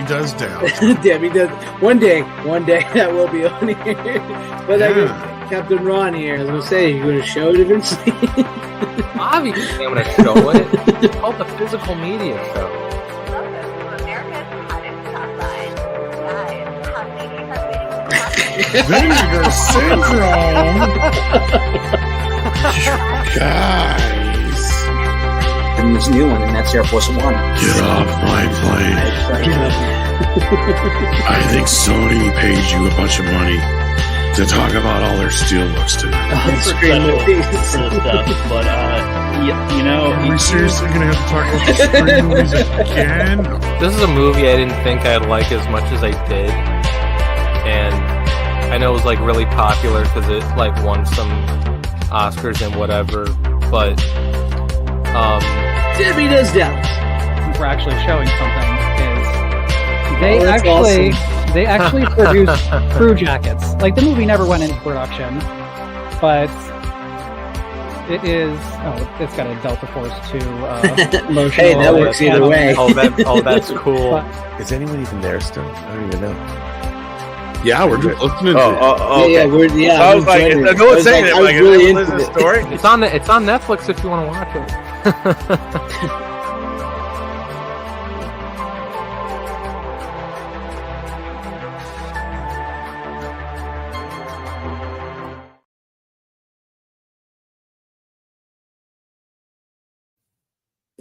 Does Dallas. Debbie does. One day that will be on here. But Captain Ron here, as I was saying, you're going to show it eventually. Obviously, I'm going to show it. It's called the Physical Media Show. Vinegar syndrome. Guys, And there's a new one, and that's Air Force One. get off my plane. I think Sony paid you a bunch of money to talk about all their steelbooks tonight. But you know, Are we seriously going to have to talk about the screen movies again? This is a movie I didn't think I'd like as much as I did. And I know it was like really popular because it like won some Oscars and whatever. But Debbie Does Dallas. We're actually showing something is they actually produced crew jackets. Like the movie never went into production, but it is. Oh, it's got a Delta Force 2 motion. Hey, that works either way. That's cool. Is anyone even there still? I don't even know. Yeah, we're just listening to Okay. Yeah, I was like, no one's saying it. Like, really listen to the story. It's on Netflix if you want to watch it.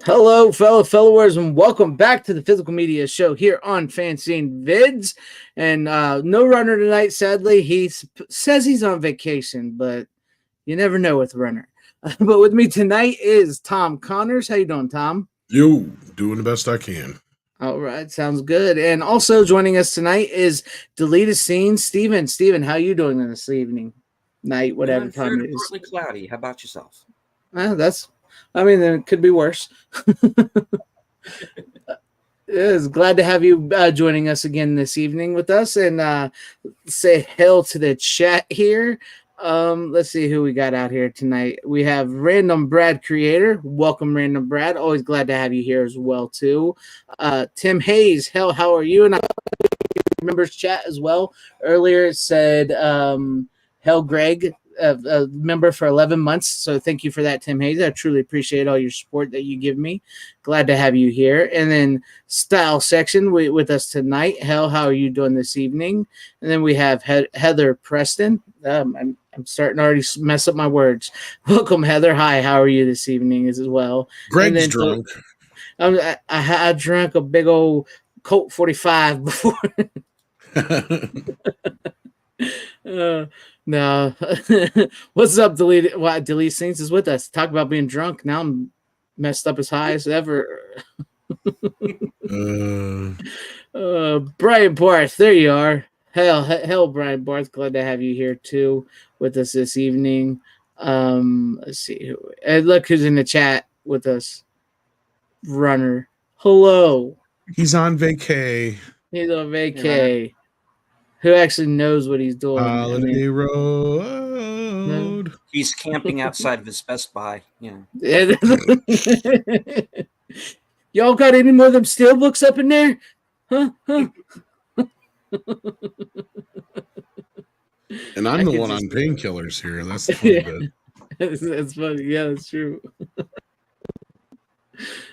Hello, fellow followers, and welcome back to the Physical Media Show here on FanZcene Vids. And no runner tonight, sadly. He says he's on vacation, but you never know with runner. But with me tonight is Tom Connors. How you doing, Tom? you. Doing the best I can. All right, sounds good. And also joining us tonight is Deleted Scene, Steven. Steven, how you doing this evening, night, whatever time it is? Partly cloudy. How about yourself? It could be worse. Yes, glad to have you joining us again this evening with us, and say hail to the chat here. Let's see who we got out here tonight. We have Random Brad Creator. Welcome, Random Brad. Always glad to have you here as well too. Tim Hayes, how are you? And I members chat as well. Earlier it said Greg, a member for 11 months. So thank you for that, Tim Hayes. I truly appreciate all your support that you give me. Glad to have you here. And then Style Section with us tonight. How are you doing this evening? And then we have Heather Preston. I'm starting to already mess up my words. Welcome, Heather. Hi, how are you this evening as well? Greg's drunk. I drank a big old Colt 45 before. No. What's up, Delete Saints is with us. Talk about being drunk. Now I'm messed up as high as ever. Brian Barth, there you are. Hell, Brian Barth. Glad to have you here too with us this evening. Let's see. Look who's in the chat with us. Runner. Hello. He's on vacay. He's on vacay. Yeah. Who actually knows what he's doing? Holiday Road. He's camping outside of his Best Buy. Yeah. Y'all got any more of them steelbooks up in there? Huh? And I'm the one on painkillers here. That's the funny bit. That's funny. Yeah, that's true.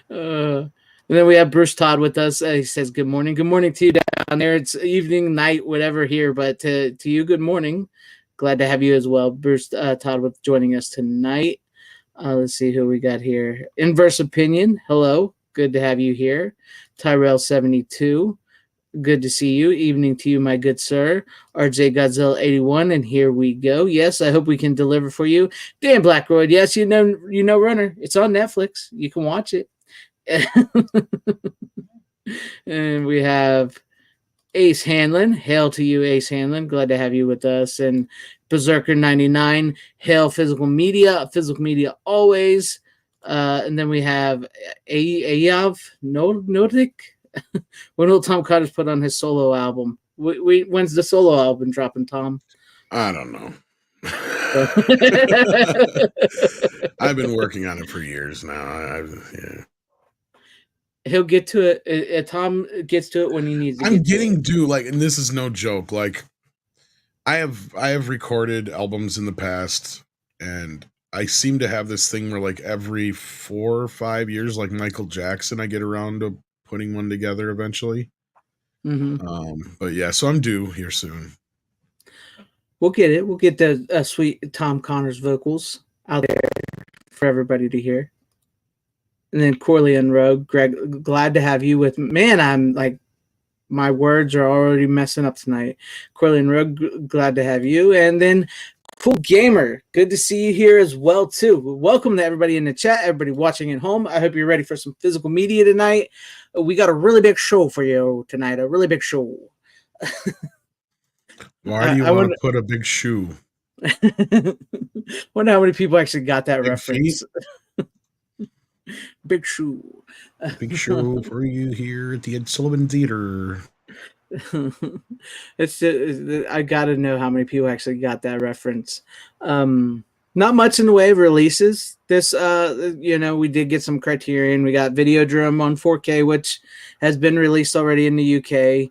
And then we have Bruce Todd with us. He says, good morning. Good morning to you down there. It's evening, night, whatever here. But to you, good morning. Glad to have you as well. Bruce Todd with joining us tonight. Let's see who we got here. Inverse Opinion. Hello. Good to have you here. Tyrell72. Good to see you. Evening to you, my good sir. RJ Godzilla 81. And here we go. Yes, I hope we can deliver for you. Dan Blackroyd. Yes, you know, Runner. It's on Netflix. You can watch it. And we have Ace Hanlon. Hail to you, Ace Hanlon. Glad to have you with us. And Berserker 99. Hail Physical Media always. And then we have Ayav Nodik. When will Tom Cottage put on his solo album? When's the solo album dropping, Tom? I don't know. I've been working on it for years now. He'll get to it. Tom gets to it when he needs to. I'm get to getting it. due, like, and this is no joke. Like, I have recorded albums in the past, and I seem to have this thing where, like, every 4 or 5 years, like Michael Jackson, I get around to putting one together eventually. But yeah, so I'm due here soon. We'll get it. We'll get the sweet Tom Connors vocals out there for everybody to hear. And then Corley and Rogue, Greg, glad to have you with me. Man, I'm like, my words are already messing up tonight. Corley and Rogue, glad to have you. And then Cool Gamer, good to see you here as well, too. Welcome to everybody in the chat, everybody watching at home. I hope you're ready for some physical media tonight. We got a really big show for you tonight, a really big show. Why do you want to put a big shoe? Wonder how many people actually got that Big reference. Big shoe. Big show for you here at the Ed Sullivan Theater. I gotta know how many people actually got that reference. Not much in the way of releases. This, we did get some Criterion. We got Videodrome on 4K, which has been released already in the UK.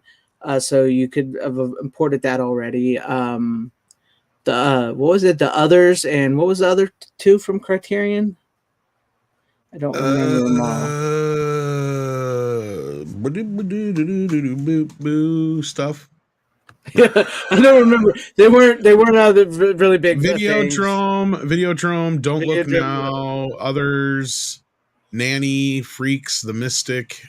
So you could have imported that already. What was it? The Others, and what was the other two from Criterion? I don't remember them all. Stuff. I don't remember. They weren't other really big Videodrome. Don't Look Now. Yeah. Others. Nanny. Freaks. The Mystic.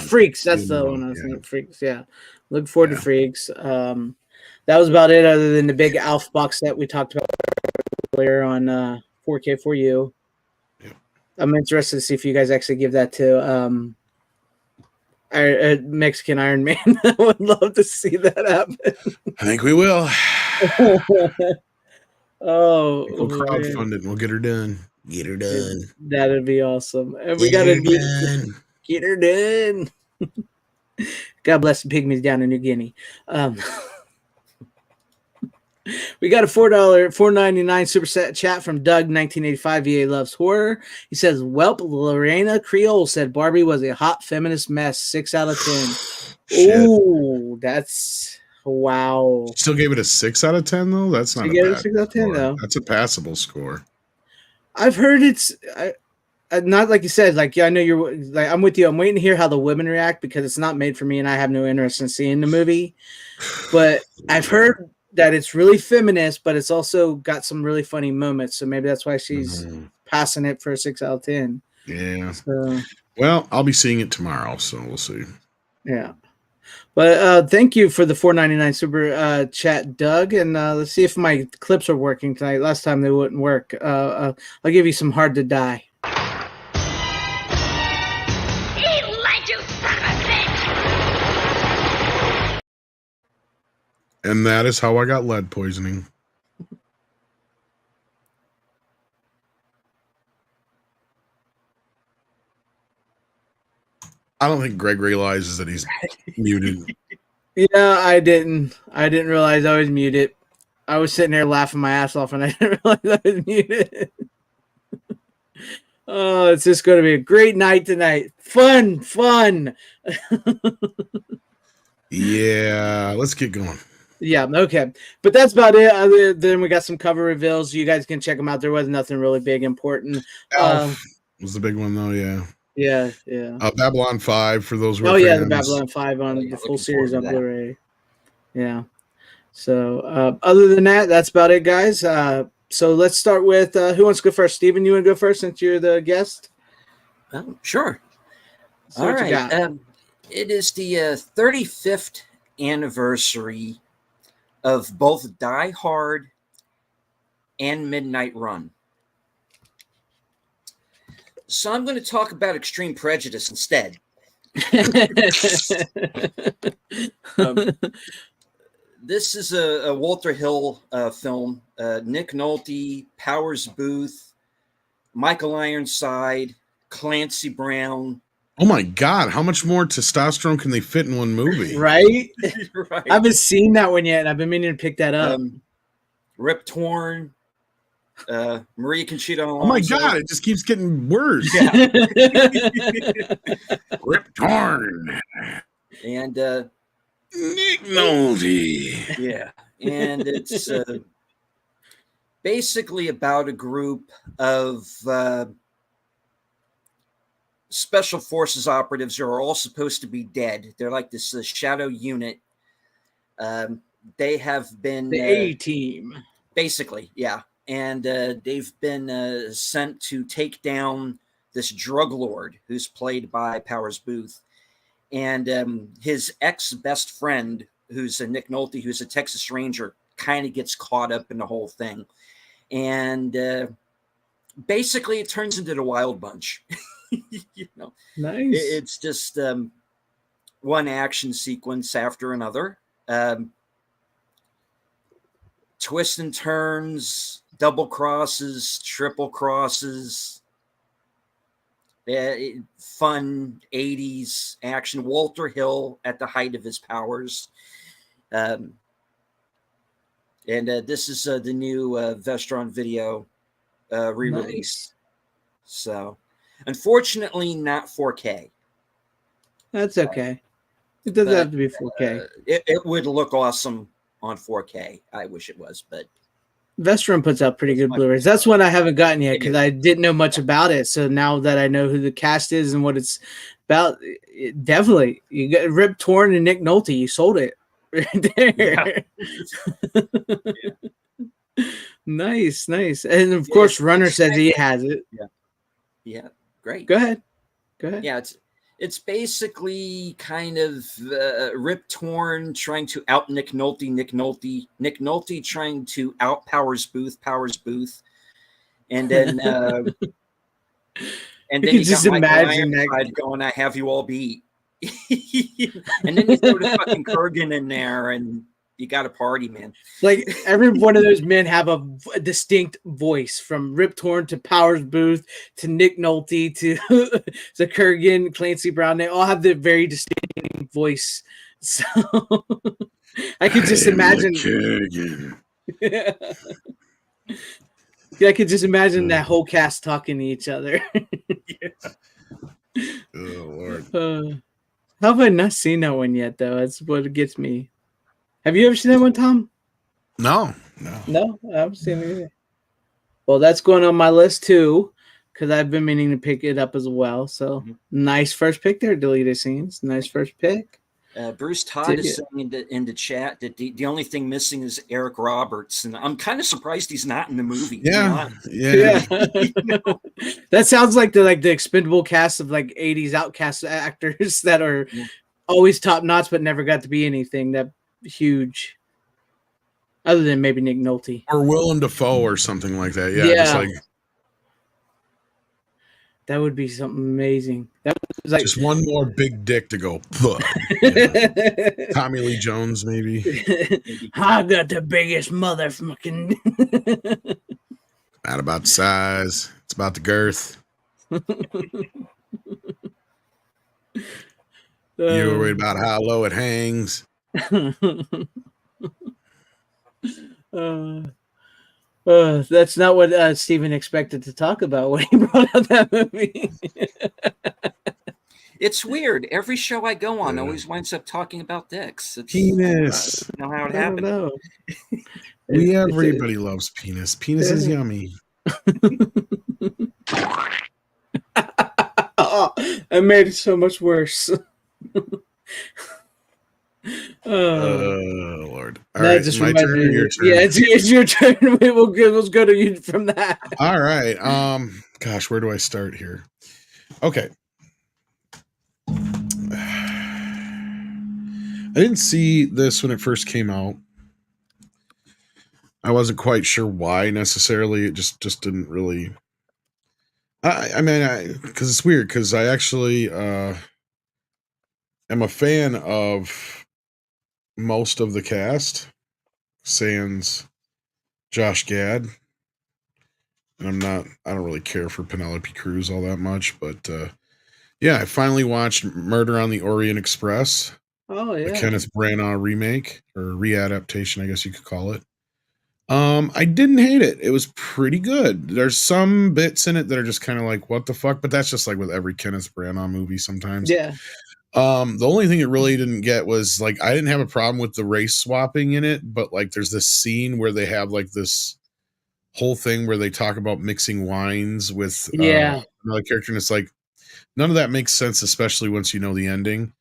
Freaks. That's the one I was thinking. Freaks. Yeah. Look forward to Freaks. That was about it, other than the big Alf box that we talked about earlier on 4K for you. Yeah. I'm interested to see if you guys actually give that to Mexican Iron Man. I would love to see that happen. I think we will. We'll crowdfund it and we'll get her done. Get her done. That'd be awesome. And we got to get her done. God bless the pygmies down in New Guinea. We got a $4.99 super chat from Doug 1985. VA loves horror. He says, "Welp, Lorena Creole said Barbie was a hot feminist mess. 6 out of 10." Ooh, that's wow. Still gave it a 6 out of 10 though. That's not. Gave it a 6 out of 10 though. That's a passable score. I've heard it's. Not like you said, like, I know you're like, I'm with you. I'm waiting to hear how the women react because it's not made for me and I have no interest in seeing the movie. But I've heard that it's really feminist, but it's also got some really funny moments. So maybe that's why she's passing it for a 6 out of 10. Yeah. So, well, I'll be seeing it tomorrow, so we'll see. Yeah. But thank you for the $4.99 super chat, Doug. And let's see if my clips are working tonight. Last time they wouldn't work. I'll give you some Hard to Die. And that is how I got lead poisoning. I don't think Greg realizes that he's muted. Yeah, I didn't realize I was muted. I was sitting there laughing my ass off and I didn't realize I was muted. Oh, it's just going to be a great night tonight. Fun. Yeah, let's get going. Yeah, okay. But that's about it. Other than we got some cover reveals. You guys can check them out. There was nothing really big important. Elf was the big one, though, yeah. Yeah. Babylon 5, for those who are fans. The Babylon 5 on the full series on Blu-ray. Yeah. So, other than that, that's about it, guys. So let's start with who wants to go first? Steven, you want to go first since you're the guest? Oh, sure. So all right. It is the 35th anniversary of both Die Hard and Midnight Run. So I'm going to talk about Extreme Prejudice instead. This is a Walter Hill film. Nick Nolte, Powers Booth, Michael Ironside, Clancy Brown. Oh my God! How much more testosterone can they fit in one movie? Right? Right. I haven't seen that one yet, and I've been meaning to pick that up. Rip Torn, Maria Conchita Alonso. Oh my god, it just keeps getting worse. Yeah. Rip Torn. And Nick Nolte. yeah, and it's basically about a group of special forces operatives who are all supposed to be dead. They're like this shadow unit. They have been The A-Team. basically, yeah, and they've been sent to take down this drug lord who's played by Powers Booth, and his ex-best friend, who's Nick Nolte, who's a Texas Ranger, kind of gets caught up in the whole thing, and basically it turns into the Wild Bunch. You know, Nice. it's just one action sequence after another. Twists and turns, double crosses, triple crosses, fun 80s action. Walter Hill at the height of his powers. And this is the new Vestron video re-release. Nice. So, unfortunately, not 4K. That's okay. It doesn't have to be 4K. It would look awesome on 4K. I wish it was, but Vestron puts out pretty good Blu-rays. That's one I haven't gotten yet because I didn't know much about it. So now that I know who the cast is and what it's about, definitely you got Rip Torn and Nick Nolte. You sold it right there. Yeah. Nice. And of course, Runner says he has it. Yeah, great. Go ahead. Yeah, it's basically kind of Rip Torn trying to out Nick Nolte, Nick Nolte trying to out Powers Booth, and then and then you just got imagine that going, "I have you all beat," and then you throw the fucking Kurgan in there, and you got a party, man. Like every one of those men have a distinct voice, from Rip Torn to Powers Booth to Nick Nolte to Kurgan, Clancy Brown. They all have the very distinct voice. So I could just imagine. Yeah, I could just imagine that whole cast talking to each other. Oh Lord. How have I not seen that one yet, though? That's what gets me. Have you ever seen that one, Tom? No. No, I haven't seen it either. Well, that's going on my list too, because I've been meaning to pick it up as well. So nice first pick there, deleted scenes. Nice first pick. Bruce Todd is saying in the chat that the only thing missing is Eric Roberts, and I'm kind of surprised he's not in the movie. Yeah. That sounds like the expendable cast of like 80s outcast actors that are always top notch but never got to be anything that huge, other than maybe Nick Nolte or Willem Dafoe or something like that. Yeah. Just like, that would be something amazing. That was like just one more big dick to go. Tommy Lee Jones, maybe. I got the biggest motherfucking. Not about size. It's about the girth. You were worried about how low it hangs. That's not what Steven expected to talk about when he brought up that movie. It's weird. Every show I go on always winds up talking about dicks. It's, penis. I don't know how it happened. Everybody loves penis. Penis is yummy. Oh, I made it so much worse. Oh Lord! All right, it's my turn. Or your turn? Yeah, it's your turn. Let's go to you from that. All right. Gosh, where do I start here? Okay. I didn't see this when it first came out. I wasn't quite sure why necessarily. It just didn't really. I mean, because it's weird. Because I actually am a fan of most of the cast, sans Josh Gad, and I don't really care for Penelope Cruz all that much, but yeah, I finally watched Murder on the Orient Express. Oh yeah, the Kenneth Branagh remake or readaptation, I guess you could call it. I didn't hate it. It was pretty good. There's some bits in it that are just kind of like, what the fuck? But that's just like with every Kenneth Branagh movie sometimes. Yeah. The only thing it really didn't get was like, I didn't have a problem with the race swapping in it, but like there's this scene where they have like this whole thing where they talk about mixing wines with another character, and it's like none of that makes sense, especially once you know the ending.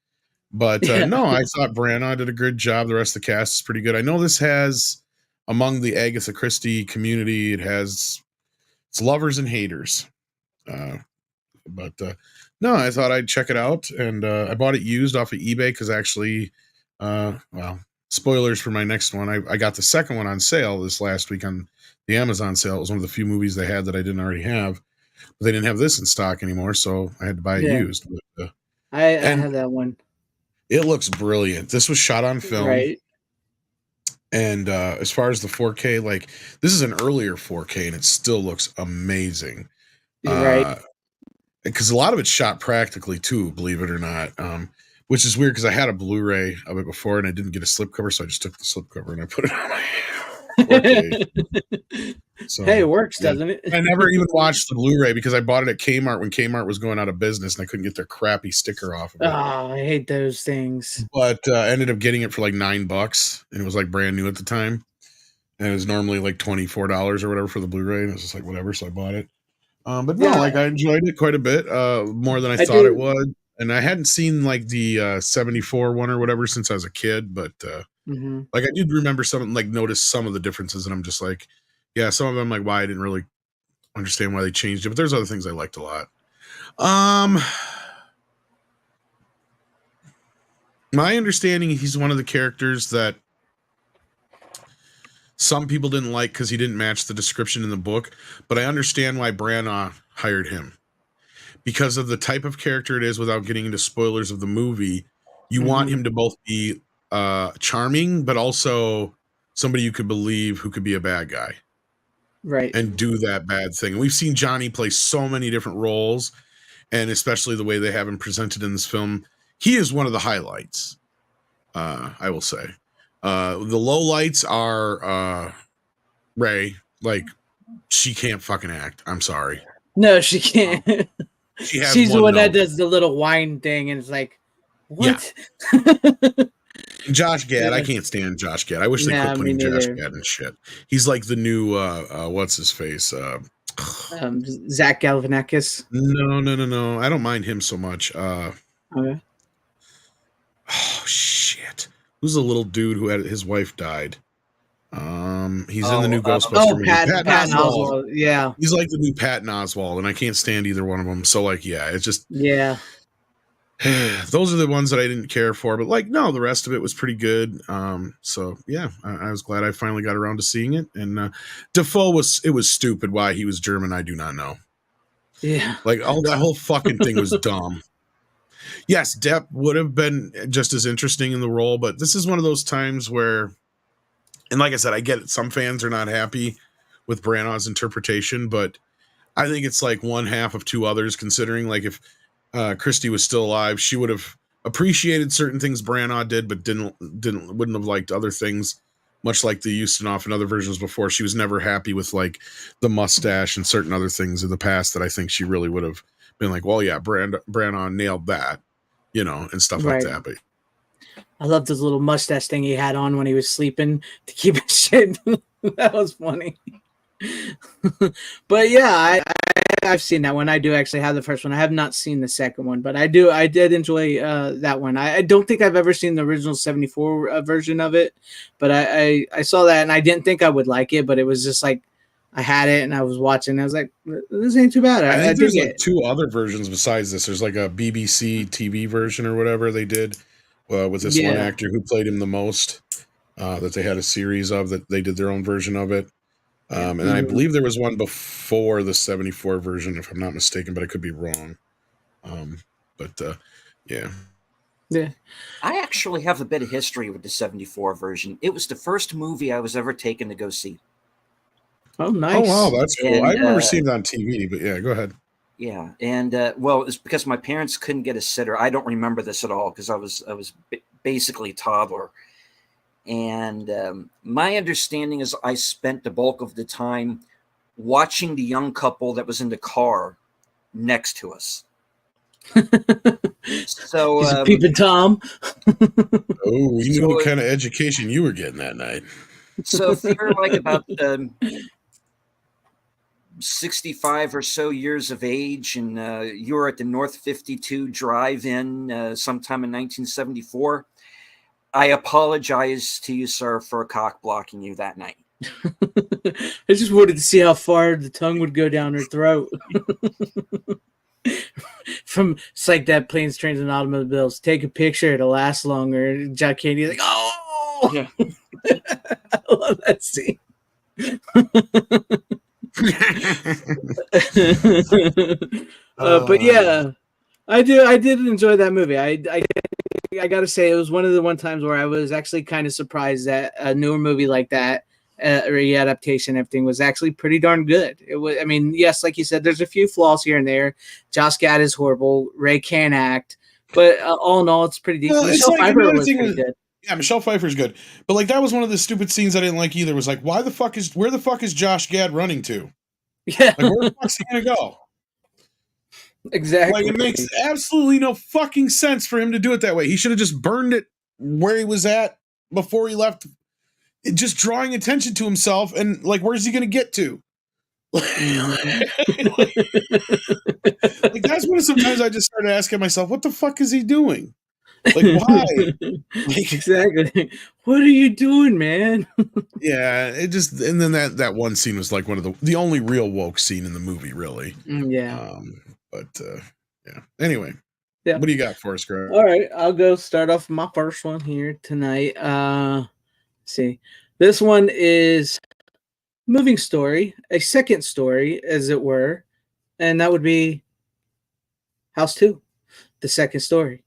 But no, I thought Branagh did a good job. The rest of the cast is pretty good. I know this has, among the Agatha Christie community, it's lovers and haters. But no, I thought I'd check it out, and I bought it used off of eBay because actually, well, spoilers for my next one. I got the second one on sale this last week on the Amazon sale. It was one of the few movies they had that I didn't already have, but they didn't have this in stock anymore, so I had to buy it used. But, I had that one. It looks brilliant. This was shot on film. Right. And as far as the 4K, like this is an earlier 4K and it still looks amazing. Right. Because a lot of it's shot practically too, believe it or not. Which is weird because I had a Blu-ray of it before and I didn't get a slipcover, so I just took the slipcover and I put it on my 4K. So, hey, it works, doesn't it? I never even watched the Blu-ray because I bought it at Kmart when Kmart was going out of business and I couldn't get their crappy sticker off of it. Oh, I hate those things. But I ended up getting it for like $9 and it was like brand new at the time. And it was normally like $24 or whatever for the Blu-ray. And it was just like whatever, so I bought it. But no, like I enjoyed it quite a bit, more than I thought it would. And I hadn't seen like the 74 one or whatever since I was a kid, but like I did remember some, like notice some of the differences, and I'm just like, yeah, some of them like why I didn't really understand why they changed it, but there's other things I liked a lot. My understanding, he's one of the characters that some people didn't like because he didn't match the description in the book, but I understand why Branagh hired him. Because of the type of character it is, without getting into spoilers of the movie, you want him to both be charming, but also somebody you could believe who could be a bad guy. Right. And do that bad thing. And we've seen Johnny play so many different roles, and especially the way they have him presented in this film. He is one of the highlights, I will say. The lowlights are Ray. Like, she can't fucking act. I'm sorry. No, she can't. She's the one that does the little whine thing, and it's like, what? Yeah. Josh Gad, I can't stand Josh Gad. I wish they quit putting Josh Gad in shit. He's like the new what's his face? Zach Galifianakis. No. I don't mind him so much. Okay. Oh shit! Who's the little dude who had his wife died? He's in the new Ghostbusters. Patton Oswalt. Yeah, he's like the new Patton Oswalt, and I can't stand either one of them. So like, yeah, it's just those are the ones that I didn't care for. But like, no, the rest of it was pretty good. So yeah, I was glad I finally got around to seeing it. And Defoe was stupid. Why he was German, I do not know. Yeah, like that whole fucking thing was dumb. Yes, Depp would have been just as interesting in the role, but this is one of those times where, and like I said, I get it. Some fans are not happy with Branagh's interpretation, but I think it's like one half of two others, considering like if Christie was still alive, she would have appreciated certain things Branagh did, but wouldn't have liked other things, much like the Ustinov and other versions before. She was never happy with like the mustache and certain other things in the past that I think she really would have been like, well, yeah, Branagh nailed that, and stuff like that. But I loved his little mustache thing he had on when he was sleeping to keep it shit. That was funny. But yeah, I've seen that one. I do actually have the first one. I have not seen the second one, but I did enjoy that one. I don't think I've ever seen the original 74 version of it, but I saw that and I didn't think I would like it, but it was just like, I had it and I was watching. And I was like, this ain't too bad. I think there's like two other versions besides this. There's like a BBC TV version or whatever they did with this one actor who played him the most, that they had a series of, that they did their own version of it. And I believe there was one before the 74 version, if I'm not mistaken, but I could be wrong. Yeah. I actually have a bit of history with the 74 version. It was the first movie I was ever taken to go see. Oh, nice. Oh, wow, that's cool. And, I've never seen it on TV, but yeah, go ahead. Yeah, and well, it's because my parents couldn't get a sitter. I don't remember this at all because I was basically a toddler. And my understanding is I spent the bulk of the time watching the young couple that was in the car next to us. So He's a peeping Tom. Oh, you knew what kind of education you were getting that night. So if you're like about 65 or so years of age, and you were at the North 52 Drive-In sometime in 1974, I apologize to you, sir, for cock blocking you that night. I just wanted to see how far the tongue would go down her throat. From it's like that Planes, Trains, and Automobiles. Take a picture; it'll last longer. Jack Candy's like, oh, yeah. I love that scene. But yeah, I did enjoy that movie. I gotta say, it was one of the times where I was actually kind of surprised that a newer movie like that, readaptation, everything was actually pretty darn good. It was, I mean, yes, like you said, there's a few flaws here and there. Josh Gad is horrible. Ray can't act, but all in all, it's pretty decent. Michelle Pfeiffer was pretty good. Yeah, Michelle Pfeiffer's good, but like that was one of the stupid scenes I didn't like either. Was like, where the fuck is Josh Gad running to? Yeah, like where the fuck's he gonna go? Exactly. Like it makes absolutely no fucking sense for him to do it that way. He should have just burned it where he was at before he left. Just drawing attention to himself, and like, where's he gonna get to? Like that's when sometimes I just started asking myself, what the fuck is he doing? Like, why? Like, exactly. What are you doing, man? Yeah, it just, and then that one scene was like one of the only real woke scene in the movie, really. Yeah. But yeah. Anyway, yeah. What do you got for us, Greg? All right, I'll go start off my first one here tonight. Let's see, this one is moving story, a second story, as it were, and that would be House 2. The second story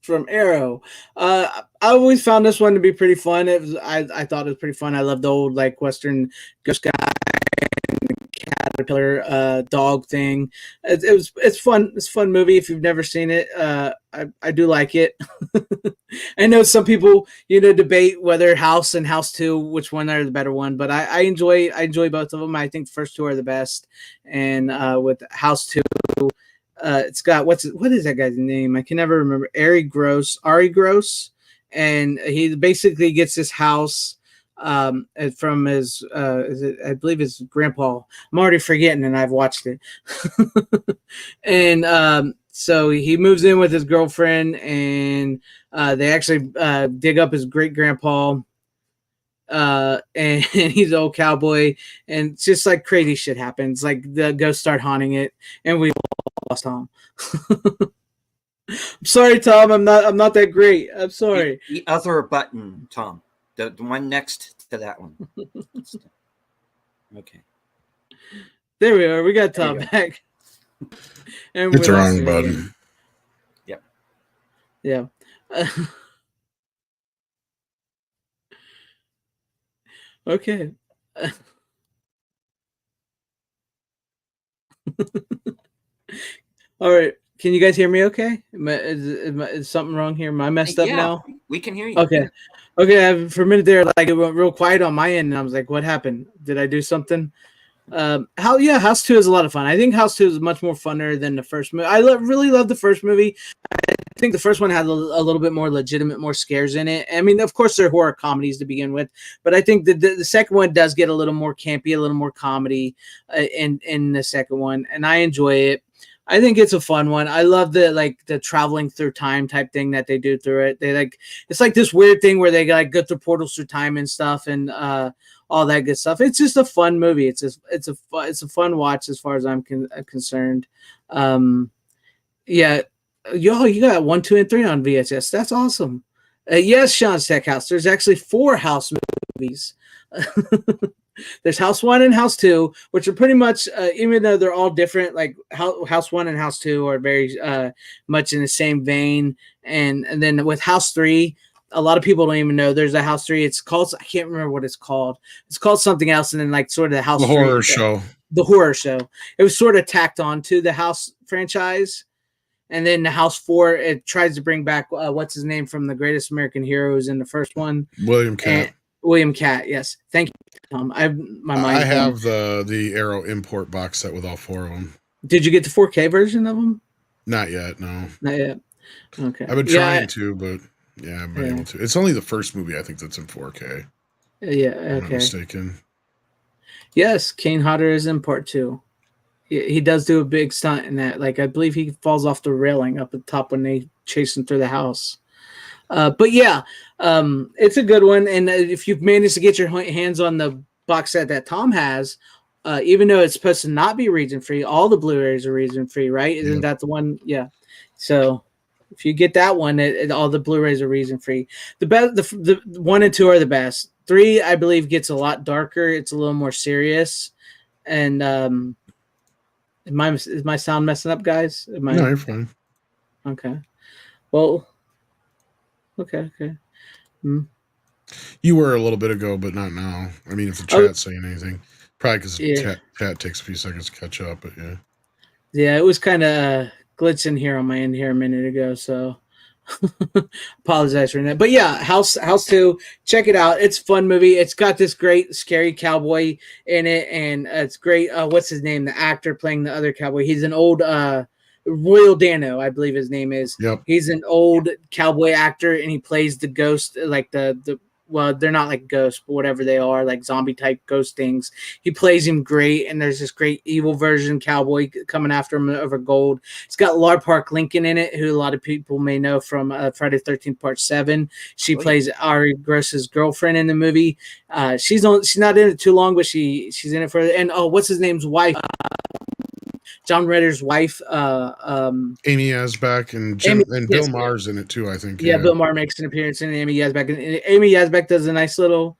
from Arrow. I always found this one to be pretty fun. I thought it was pretty fun. I love the old like Western ghost guy and caterpillar dog thing. It's fun. It's a fun movie. If you've never seen it, I do like it. I know some people debate whether House and House 2 which one are the better one, but I enjoy both of them. I think the first two are the best, and with House 2. It's got what is that guy's name? I can never remember. Ari Gross, and he basically gets his house from his I believe his grandpa. I'm already forgetting, and I've watched it. And so he moves in with his girlfriend, and they actually dig up his great grandpa. And he's an old cowboy, and it's just like crazy shit happens. Like the ghosts start haunting it, and we lost Tom. I'm sorry, Tom. I'm not that great. I'm sorry. The other button, Tom. The one next to that one. Okay. There we are. We got Tom back. And it's the wrong button. Yep. Yeah. Okay. All right. Can you guys hear me okay? Is something wrong here? Am I messed up now? We can hear you. Okay. Okay. For a minute there, like it went real quiet on my end, and I was like, what happened? Did I do something? House 2 is a lot of fun. I think House 2 is much more funner than the first movie. I really love the first movie. I think the first one had a little bit more legitimate, more scares in it. I mean, of course, they're horror comedies to begin with, but I think the second one does get a little more campy, a little more comedy in the second one, and I enjoy it. I think it's a fun one. I love the traveling through time type thing that they do through it. It's like this weird thing where they like go through portals through time and stuff, and all that good stuff. It's just a fun movie. It's a fun watch as far as I'm concerned. Yeah, you got 1, 2, and 3 on VHS. That's awesome. Yes, Sean's Tech House. There's actually 4 House movies. There's House 1 and House 2, which are pretty much, even though they're all different, like House 1 and House 2 are very much in the same vein. And then with House 3, a lot of people don't even know there's a House 3. It's called, I can't remember what it's called. It's called something else. And then like sort of the House 3. Horror show. The horror show. It was sort of tacked on to the House franchise. And then the House 4, it tries to bring back what's his name from The Greatest American Heroes in the first one. William Catt. William Catt, yes. Thank you, Tom. I have the Arrow import box set with all 4 of them. Did you get the 4K version of them? Not yet, no. Not yet. Okay. I've been trying to, but I haven't been able to. It's only the first movie I think that's in 4K. Yeah, If I'm not mistaken. Yes, Kane Hodder is in part 2. He does do a big stunt in that. Like, I believe he falls off the railing up at the top when they chase him through the house. But yeah, it's a good one. And if you've managed to get your hands on the box set that Tom has, even though it's supposed to not be region free, all the Blu-rays are region free, right? Isn't that the one? Yeah. So if you get that one, all the Blu-rays are region free. The 1 and 2 are the best. 3, I believe, gets a lot darker. It's a little more serious. And is my sound messing up, guys? No, you're fine. Okay. Well. Okay. You were a little bit ago, but not now. I mean, if the chat's saying anything, probably because chat takes a few seconds to catch up. But yeah. Yeah, it was kind of glitching here on my end here a minute ago, so apologize for that. But yeah, House 2, check it out. It's a fun movie. It's got this great scary cowboy in it, and it's great. What's his name? The actor playing the other cowboy. He's an old Royal Dano, I believe his name is. Yep. He's an old cowboy actor, and he plays the ghost, like well, they're not like ghosts, but whatever they are, like zombie type ghost things. He plays him great, and there's this great evil version cowboy coming after him over gold. It's got Lar Park Lincoln in it, who a lot of people may know from Friday the 13th Part 7. She plays Ari Gross's girlfriend in the movie. She's not in it too long, but she's in it for. And what's his name's wife? John Ritter's wife, Amy Yazbek, and Bill Maher's in it too, I think. Yeah, Bill Maher makes an appearance in Amy Yazbek. And Amy Yazbek does a nice little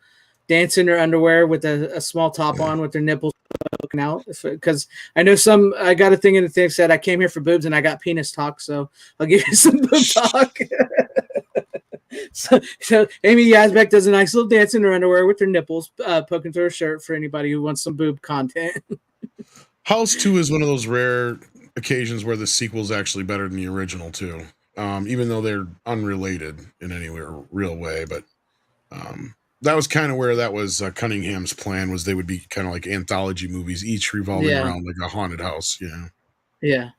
dance in her underwear with a small top on with her nipples poking out. Because I know I got a thing in the thing that said, I came here for boobs and I got penis talk, so I'll give you some boob talk. So Amy Yazbek does a nice little dance in her underwear with her nipples poking through her shirt for anybody who wants some boob content. House 2 is one of those rare occasions where the sequel is actually better than the original too, even though they're unrelated in any real way. But that was kind of where that was Cunningham's plan, was they would be kind of like anthology movies, each revolving around like a haunted house. Yeah.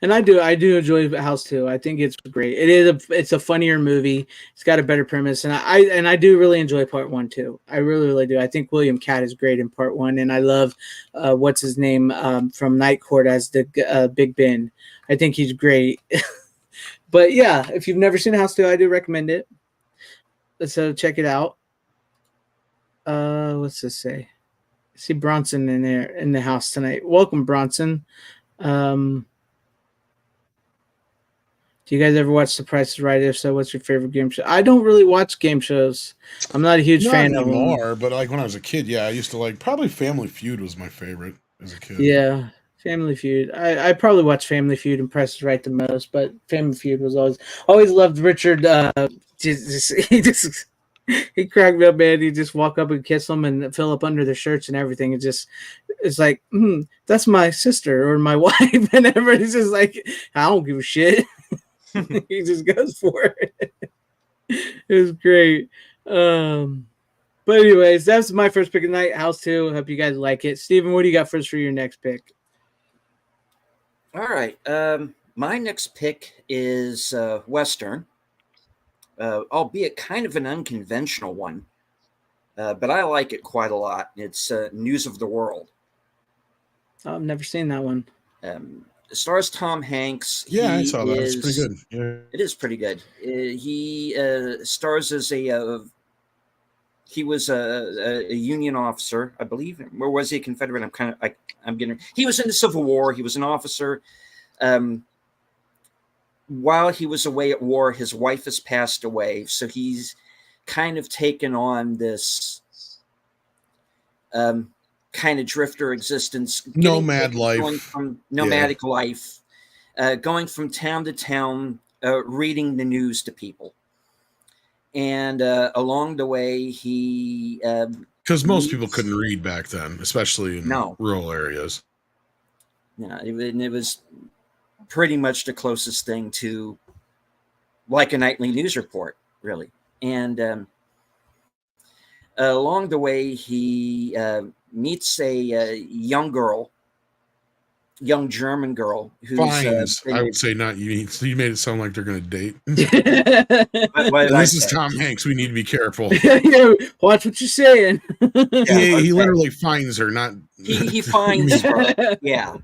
And I do enjoy House 2. I think it's great. It's a funnier movie. It's got a better premise, and I do really enjoy Part 1 too. I really, really do. I think William Catt is great in Part 1, and I love what's his name from Night Court as the Big Ben. I think he's great. But yeah, if you've never seen House 2, I do recommend it. So check it out. What's this say? I see Bronson in there in the house tonight. Welcome, Bronson. Do you guys ever watch The Price is Right? If so, what's your favorite game show? I don't really watch game shows. I'm not a huge fan of them. But like when I was a kid, I used to probably Family Feud was my favorite as a kid. Yeah, Family Feud. I probably watched Family Feud and Price is Right the most, but Family Feud was always loved Richard. He cracked me up, man. He just walk up and kiss them and fill up under their shirts and everything. It's like, that's my sister or my wife, and everybody's just like, I don't give a shit. He just goes for it. It was great. But anyways, that's my first pick of the night, House 2. Hope you guys like it. Steven, what do you got for us for your next pick? All right. My next pick is Western, albeit kind of an unconventional one, but I like it quite a lot. It's News of the World. I've never seen that one. It stars Tom Hanks. I saw that. It's pretty good. Yeah. It is pretty good. He stars as he was a Union officer, I believe. Or was he a Confederate? He was in the Civil War. He was an officer. While he was away at war, his wife has passed away. So he's kind of taken on this kind of drifter existence, nomadic life, going from town to town, reading the news to people. And along the way, he because most people couldn't read back then, especially in rural areas. Yeah, it was pretty much the closest thing to like a nightly news report, really. And along the way, he meets a young German girl who's Finds. I would say not you. You made it sound like they're going to date. what And this is Tom Hanks. We need to be careful. Yeah, watch what you're saying. He literally finds her, not he finds her. Yeah.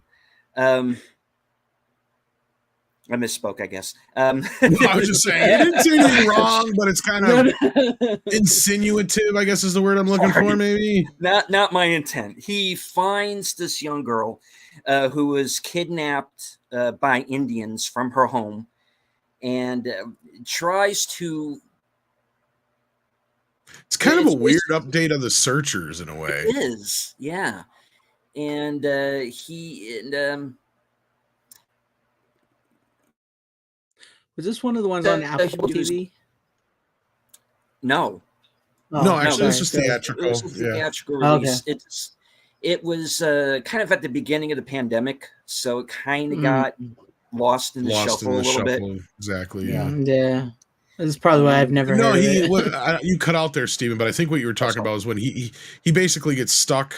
I misspoke, I guess. I was just saying, it didn't say anything wrong, but it's kind of insinuative, I guess is the word I'm looking for, maybe. Not my intent. He finds this young girl who was kidnapped by Indians from her home and tries to... It's kind of a weird update of the Searchers in a way. It is, yeah. And was this one of the ones on Apple TV? No. No, actually, it's just theatrical. It was a theatrical release. Okay. It was kind of at the beginning of the pandemic, so it kind of got lost in the shuffle a little bit. Exactly. Yeah. This is probably why I've never heard of it. You cut out there, Stephen, but I think what you were talking about is when he basically gets stuck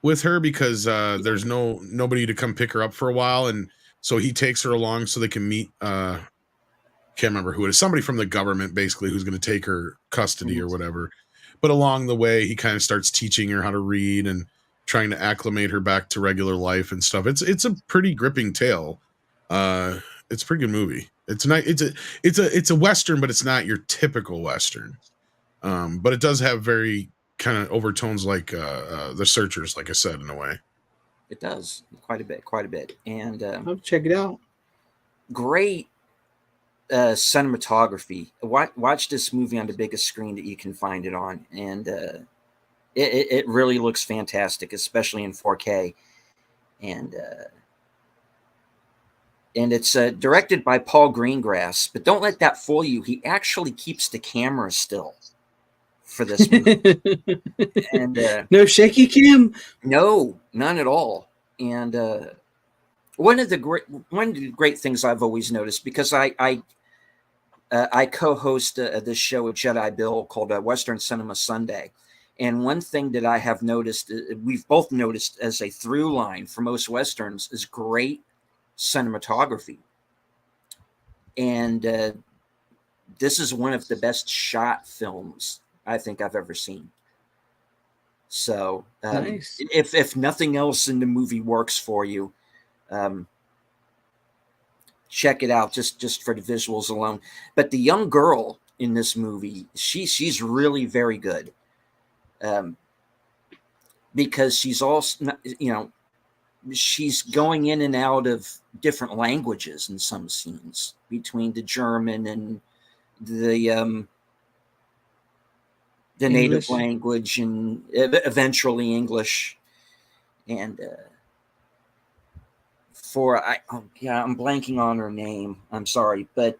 with her because there's nobody to come pick her up for a while, and so he takes her along so they can meet. Can't remember who it is. Somebody from the government, basically, who's going to take her custody or whatever. But along the way, he kind of starts teaching her how to read and trying to acclimate her back to regular life and stuff. It's a pretty gripping tale. It's a pretty good movie. It's not. It's a Western, but it's not your typical Western. But it does have very kind of overtones like The Searchers, like I said, in a way. It does quite a bit, and I'll check it out. Great cinematography. Watch this movie on the biggest screen that you can find it on, and it really looks fantastic, especially in 4K. And it's directed by Paul Greengrass, but don't let that fool you. He actually keeps the camera still for this movie. And no shaky cam? No, none at all. And one of the great things I've always noticed, because I co-host this show with Jedi Bill called Western Cinema Sunday. And one thing that I have noticed, we've both noticed as a through line for most Westerns, is great cinematography. And this is one of the best shot films I think I've ever seen. So nice. If nothing else in the movie works for you, check it out just for the visuals alone. But the young girl in this movie, she's really very good, because she's also, she's going in and out of different languages in some scenes, between the German and the native language, and eventually English. And I'm blanking on her name. I'm sorry, but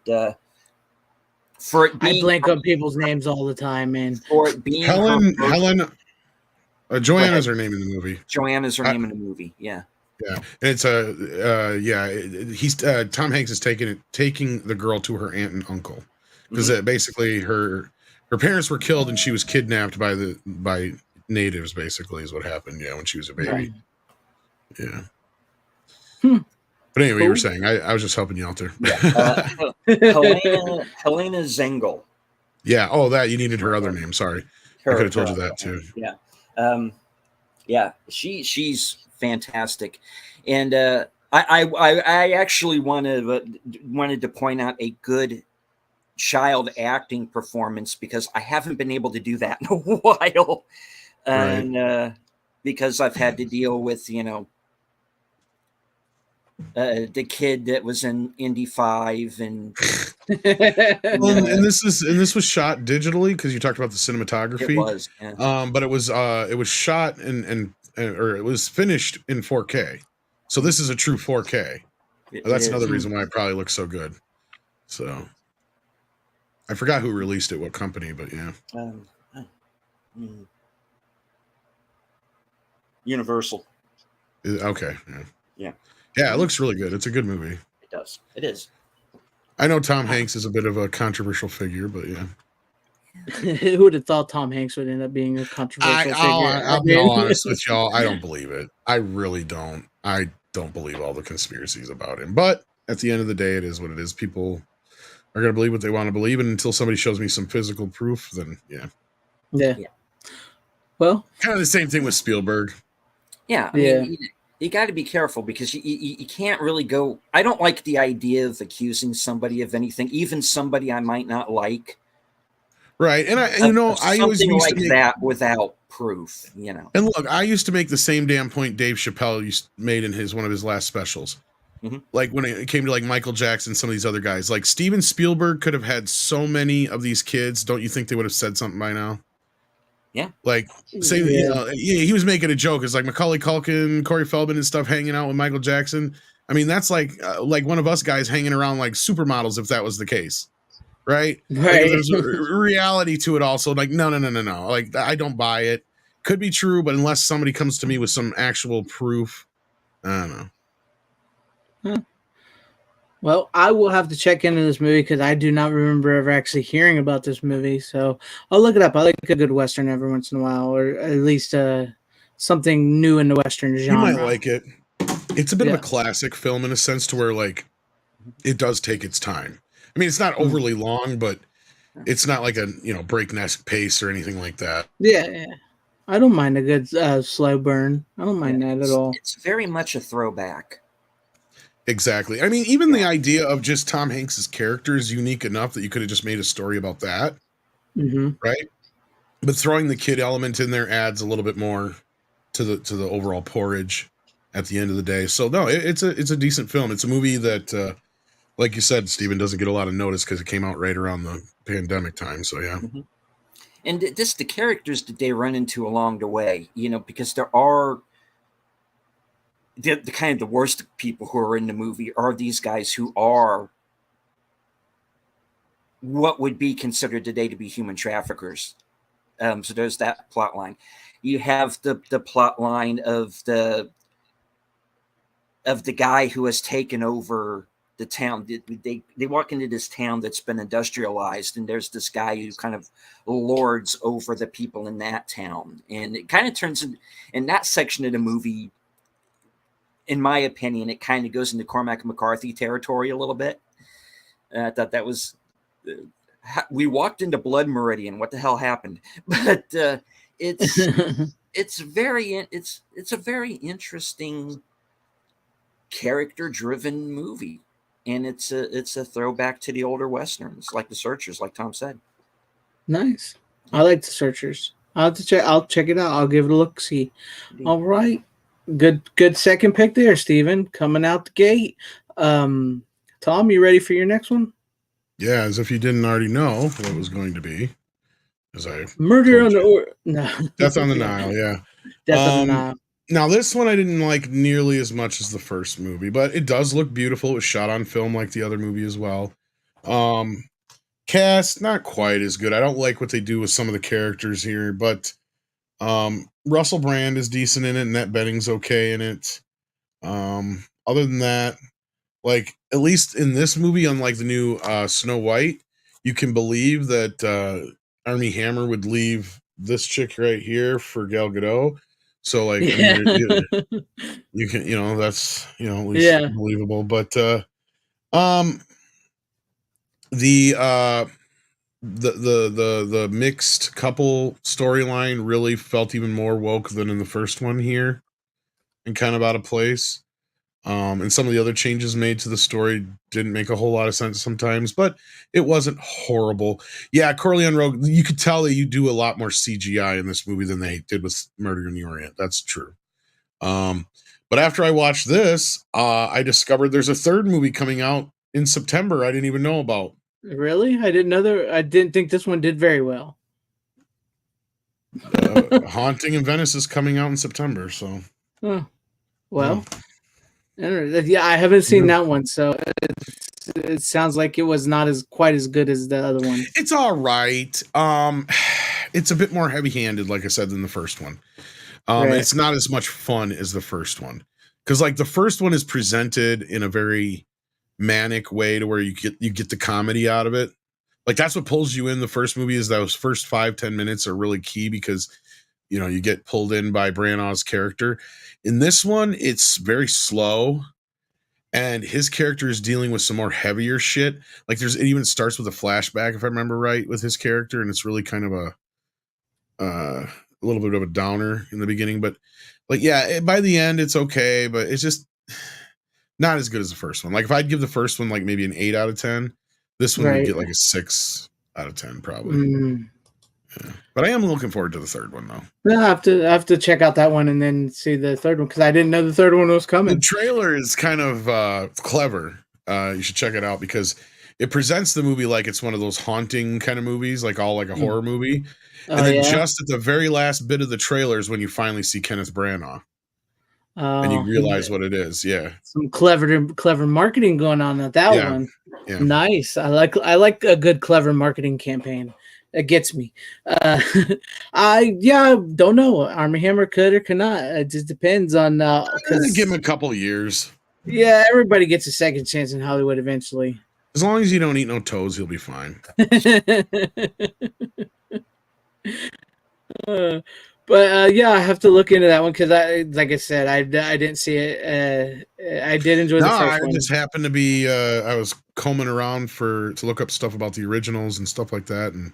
for it being, I blank on people's names all the time, man. For it being Helen, Joanna's her name in the movie. Joanna's her name in the movie. Yeah. Yeah, and it's he's Tom Hanks is taking the girl to her aunt and uncle, because basically her parents were killed and she was kidnapped by natives. Basically, is what happened. Yeah, when she was a baby. Right. Yeah. But anyway, you were saying I was just helping you out there. Helena Zengel. Yeah. Oh, that you needed her other name. Sorry, I could have told you that too. Yeah. She's fantastic, and I actually wanted to point out a good child acting performance, because I haven't been able to do that in a while, and because I've had to deal with the kid that was in Indy 5 and and this was shot digitally, because you talked about the cinematography. It was, yeah. But it was shot or it was finished in 4K. So this is a true 4K. That's another reason why it probably looks so good. So I forgot who released it, what company, but yeah. Universal. Okay. Yeah. Yeah, it looks really good. It's a good movie. It does. It is. I know Tom Hanks is a bit of a controversial figure, but yeah. Who would have thought Tom Hanks would end up being a controversial figure? I'll be all honest with y'all. I don't believe it. I really don't. I don't believe all the conspiracies about him. But at the end of the day, it is what it is. People are going to believe what they want to believe. And until somebody shows me some physical proof, then yeah. Yeah. Well, kind of the same thing with Spielberg. Yeah. I mean, you got to be careful because you can't really go. I don't like the idea of accusing somebody of anything, even somebody I might not like. Right. And I always used like to make that without proof, And look, I used to make the same damn point Dave Chappelle made in one of his last specials. Mm-hmm. Like when it came to like Michael Jackson, some of these other guys, like Steven Spielberg could have had so many of these kids. Don't you think they would have said something by now? Yeah. Like say, he was making a joke. It's like Macaulay Culkin, Corey Feldman and stuff hanging out with Michael Jackson. I mean, that's like one of us guys hanging around like supermodels. If that was the case. Right. Like there's a reality to it also. Like, no. Like, I don't buy it. Could be true, but unless somebody comes to me with some actual proof, I don't know. Huh. Well, I will have to check into this movie because I do not remember ever actually hearing about this movie. So I'll look it up. I like a good Western every once in a while, or at least something new in the Western genre. You might like it. It's a bit of a classic film in a sense to where like it does take its time. I mean, it's not overly long, but it's not like a breakneck pace or anything like that. Yeah. I don't mind a good slow burn. I don't mind that at all. It's very much a throwback. Exactly. I mean, even the idea of just Tom Hanks's character is unique enough that you could have just made a story about that, right? But throwing the kid element in there adds a little bit more to the overall porridge at the end of the day. So no, it's a decent film. It's a movie that. Like you said, Steven, doesn't get a lot of notice because it came out right around the pandemic time. So, yeah. Mm-hmm. And the characters that they run into along the way, because there are the kind of the worst people who are in the movie are these guys who are what would be considered today to be human traffickers. So there's that plot line. You have the plot line of the guy who has taken over the town. They walk into this town that's been industrialized, and there's this guy who kind of lords over the people in that town, and it kind of turns in that section of the movie. In my opinion, it kind of goes into Cormac McCarthy territory a little bit. I thought that was we walked into Blood Meridian. What the hell happened? But it's a very interesting character-driven movie. And it's a throwback to the older Westerns, like The Searchers, like Tom said. Nice. I like The Searchers. I'll check it out. I'll give it a look. See. All right. Good second pick there, Steven. Coming out the gate. Tom, you ready for your next one? Yeah, as if you didn't already know what it was going to be. Murder on the Death on the Nile. Yeah. Death on the Nile. Now, this one I didn't like nearly as much as the first movie, but it does look beautiful. It was shot on film like the other movie as well. Cast, not quite as good. I don't like what they do with some of the characters here, but Russell Brand is decent in it, and Annette Bening's okay in it. Other than that, like, at least in this movie, unlike the new Snow White, you can believe that Armie Hammer would leave this chick right here for Gal Gadot. So, like, I mean, you can, that's, at least believable. But the mixed couple storyline really felt even more woke than in the first one here, and kind of out of place. And some of the other changes made to the story didn't make a whole lot of sense sometimes, but it wasn't horrible. Yeah, Corleone Rogue, you could tell that you do a lot more CGI in this movie than they did with Murder in the Orient. That's true. But after I watched this, I discovered there's a third movie coming out in September I didn't even know about. Really? I didn't know I didn't think this one did very well. Haunting in Venice is coming out in September, so. Well. Yeah, I haven't seen that one, so it sounds like it was not quite as good as the other one. It's all right. It's a bit more heavy-handed, like I said, than the first one. Right. It's not as much fun as the first one, because like the first one is presented in a very manic way to where you get the comedy out of it. Like that's what pulls you in the first movie is those first 5-10 minutes are really key because you get pulled in by Branagh's character. In this one, it's very slow. And his character is dealing with some more heavier shit. Like it even starts with a flashback, if I remember right, with his character, and it's really kind of a little bit of a downer in the beginning. But like, yeah, by the end, it's okay, but it's just not as good as the first one. Like if I'd give the first one like maybe an 8 out of 10, this one would get like a 6 out of 10 probably. Yeah. But I am looking forward to the third one though. I have to check out that one and then see the third one because I didn't know the third one was coming. The trailer is kind of clever. You should check it out because it presents the movie like it's one of those haunting kind of movies, like all like a horror movie. And then just at the very last bit of the trailer is when you finally see Kenneth Branagh. And you realize what it is. Yeah. Some clever marketing going on at that one. Yeah. Nice. I like a good clever marketing campaign. It gets me. I don't know. Armie Hammer could or could not. It just depends on give him a couple of years. Yeah, everybody gets a second chance in Hollywood eventually. As long as you don't eat no toes, you'll be fine. But I have to look into that one because like I said, I didn't see it. I did enjoy the first one. I just happened to be I was combing around to look up stuff about the originals and stuff like that, and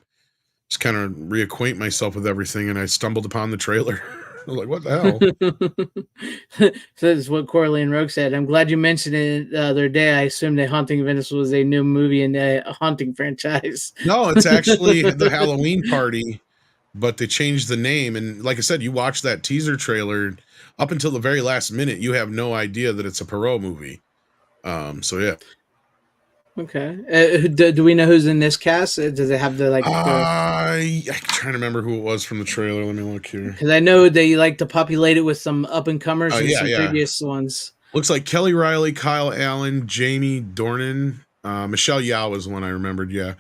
just kind of reacquaint myself with everything, and I stumbled upon the trailer. I was like, what the hell? So this is what Coralie and Rogue said. I'm glad you mentioned it the other day. I assumed that Haunting of Venice was a new movie in a haunting franchise. No, it's actually the Halloween Party, but they changed the name. And like I said, you watch that teaser trailer up until the very last minute, you have no idea that it's a Perot movie. So yeah. Okay. Do we know who's in this cast? Does it have the like? I'm trying to remember who it was from the trailer. Let me look here. Because I know they like to populate it with some up and comers and some previous ones. Looks like Kelly Riley, Kyle Allen, Jamie Dornan, Michelle Yeoh was the one I remembered. Yeah,